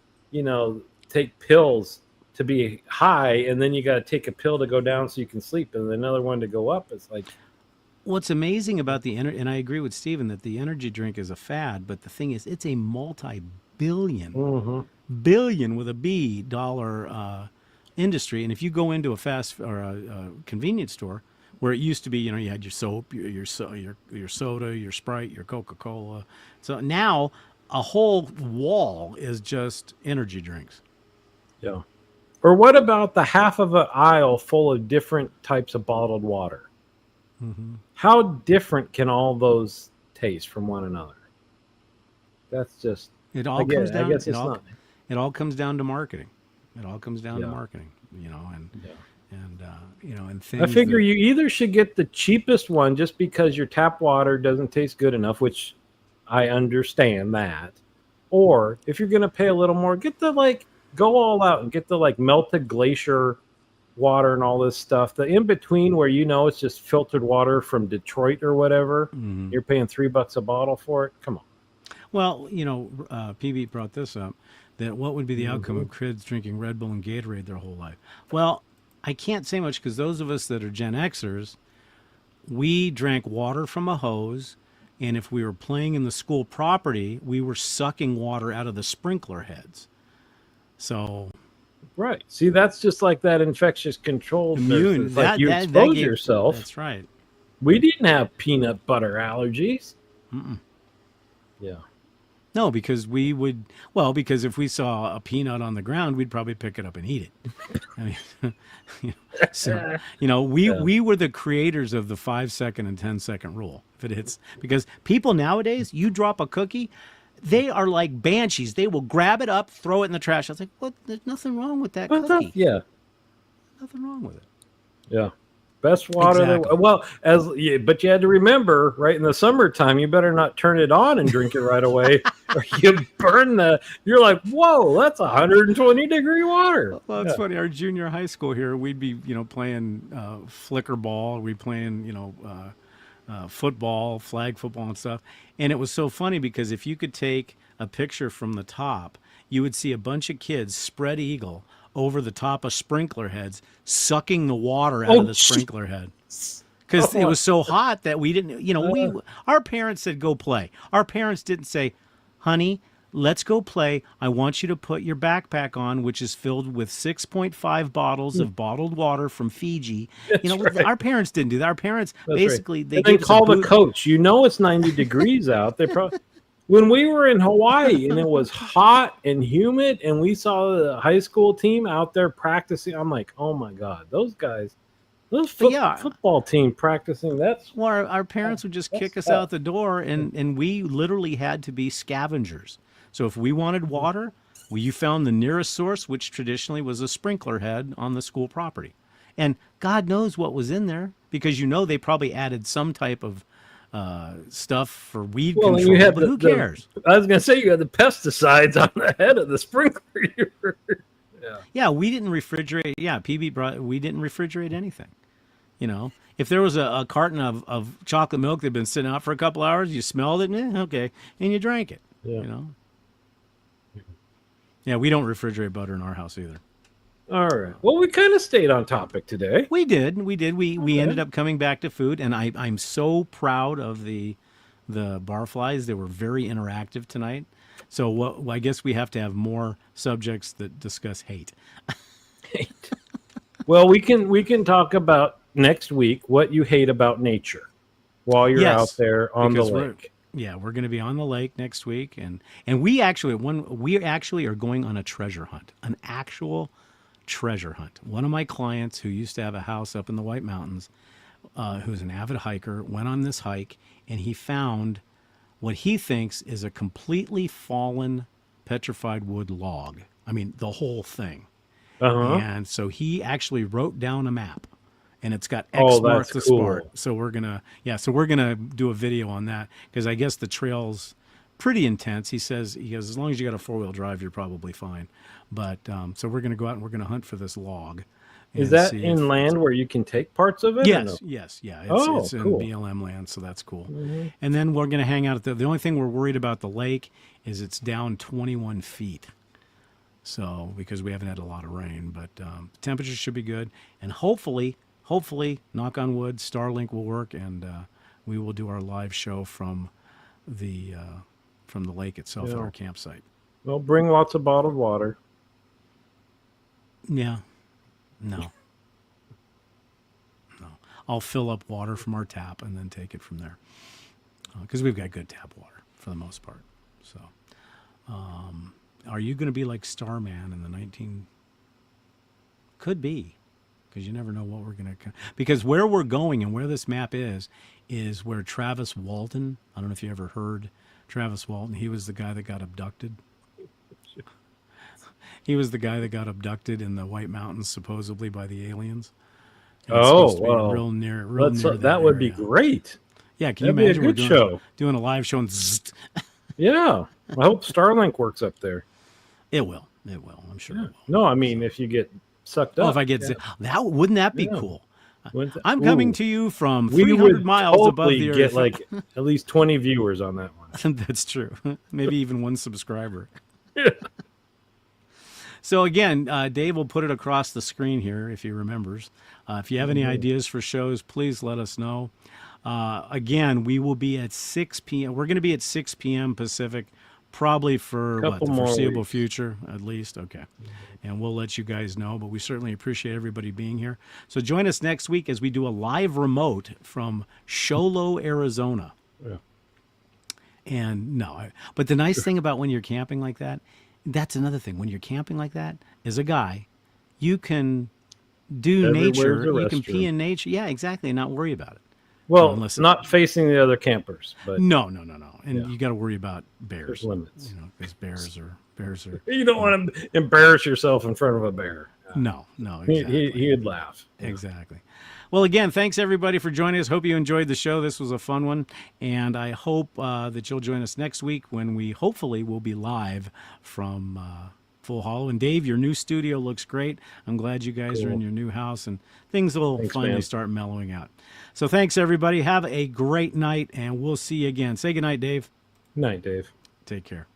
pills to be high, and then you got to take a pill to go down so you can sleep, and another one to go up. It's like, what's amazing about and I agree with Stephen that the energy drink is a fad, but the thing is, it's a multi-billion billion with a B dollar industry. And if you go into a fast or a convenience store where it used to be, you had your soap, your soda, your Sprite, your Coca-Cola. So now a whole wall is just energy drinks. Yeah. Or what about the half of an aisle full of different types of bottled water? Mm-hmm. How different can all those taste from one another? That's just. It all comes down. I guess it's not. It all comes down to marketing. It all comes down to Yeah. marketing. And and things. I figure you either should get the cheapest one just because your tap water doesn't taste good enough, which I understand that, or if you're gonna pay a little more, get the go all out and get the melted glacier water and all this stuff. The in between where it's just filtered water from Detroit or whatever. Mm-hmm. You're paying $3 a bottle for it. Come on. Well, PB brought this up, that what would be the outcome of kids drinking Red Bull and Gatorade their whole life? Well, I can't say much because those of us that are Gen Xers, we drank water from a hose, and if we were playing in the school property, we were sucking water out of the sprinkler heads. So, right. See, that's just like that infectious control. Immune. You expose yourself. That's right. We didn't have peanut butter allergies. Mm-mm. Yeah. No, because because if we saw a peanut on the ground, we'd probably pick it up and eat it. I mean, so, we were the creators of the 5-second and 10-second rule. If it hits, because people nowadays, you drop a cookie, they are like banshees. They will grab it up, throw it in the trash. I was like, what? There's nothing wrong with that cookie. Yeah. Nothing wrong with it. Yeah. Best water. Exactly. But you had to remember, right, in the summertime, you better not turn it on and drink it right away, or you burn you're like, whoa, that's 120-degree water. Well, it's funny. Our junior high school here, we'd be, playing flicker ball. We'd playing, football, flag football and stuff. And it was so funny because if you could take a picture from the top, you would see a bunch of kids spread eagle over the top of sprinkler heads, sucking the water out of the sprinkler head. Because it was so hot that we didn't, our parents said, go play. Our parents didn't say, honey, let's go play. I want you to put your backpack on, which is filled with 6.5 bottles of bottled water from Fiji. Right. Our parents didn't do that. Our parents basically, they call the coach. It's 90 degrees out. They probably. When we were in Hawaii and it was hot and humid and we saw the high school team out there practicing, I'm like, oh my God, those guys, football team practicing. Well, our parents would just kick us out the door and we literally had to be scavengers. So if we wanted water, you found the nearest source, which traditionally was a sprinkler head on the school property. And God knows what was in there because they probably added some type of stuff for weed control, but who cares? I was going to say you had the pesticides on the head of the sprinkler. Yeah, we didn't refrigerate. Yeah, we didn't refrigerate anything. If there was a carton of chocolate milk that had been sitting out for a couple hours, you smelled it, okay, and you drank it. Yeah. Yeah, we don't refrigerate butter in our house either. All right. Well, we kind of stayed on topic today. We did. We ended up coming back to food, and I'm so proud of the barflies. They were very interactive tonight. So I guess we have to have more subjects that discuss hate. Hate. Well, we can talk about next week what you hate about nature while you're out there on the lake. We're going to be on the lake next week, and we actually are going on a treasure hunt, an actual treasure hunt. One of my clients who used to have a house up in the White Mountains, who's an avid hiker, went on this hike and he found what he thinks is a completely fallen petrified wood log. I mean, the whole thing. And so he actually wrote down a map and it's got X marks the spot. So we're going to do a video on that because I guess the trail's pretty intense. He says, as long as you got a 4-wheel drive, you're probably fine. But so we're going to go out and we're going to hunt for this log. Is that inland where you can take parts of it? Yes, yeah. It's cool. in BLM land, so that's cool. Mm-hmm. And then we're going to hang out at the only thing we're worried about the lake is it's down 21 feet. So because we haven't had a lot of rain, but temperatures should be good. And hopefully, knock on wood, Starlink will work and we will do our live show from the lake itself at our campsite. Well, bring lots of bottled water. Yeah. No. I'll fill up water from our tap and then take it from there. Because we've got good tap water for the most part. So, are you going to be like Starman in the 19? Could be, because you never know what we're going to. Because where we're going and where this map is where Travis Walton. I don't know if you ever heard Travis Walton. He was the guy that got abducted. He was the guy that got abducted in the White Mountains, supposedly by the aliens. And it's supposed to be real near that would be great. Yeah, can you imagine we're doing a live show and yeah, I hope Starlink works up there. It will. I'm sure it will. No, I mean if you get sucked up. Oh, if I get wouldn't that be cool? I'm coming to you from 300 miles above the earth. Get like at least 20 viewers on that one. That's true. Maybe even one subscriber. Yeah. So again, Dave will put it across the screen here if he remembers. If you have any ideas for shows, please let us know. Again, we will be at 6 p.m. We're going to be at 6 p.m. Pacific, probably for the foreseeable future, at least. Okay. And we'll let you guys know, but we certainly appreciate everybody being here. So join us next week as we do a live remote from Sholo, Arizona. Yeah. And but the nice thing about when you're camping like that, that's another thing. When you're camping like that, as a guy, you can do nature. You can pee in nature. Yeah, exactly. And not worry about it. Well, not facing the other campers, but no. And you got to worry about bears. There's limits. Because bears are. You don't want to embarrass yourself in front of a bear. No. Exactly. He'd laugh. Exactly. Well, again, thanks everybody for joining us. Hope you enjoyed the show. This was a fun one, and I hope that you'll join us next week when we hopefully will be live from Full Hollow. And Dave, your new studio looks great. I'm glad you guys are in your new house, and things will finally start mellowing out. So thanks everybody. Have a great night, and we'll see you again. Say goodnight, Dave. Night, Dave. Take care.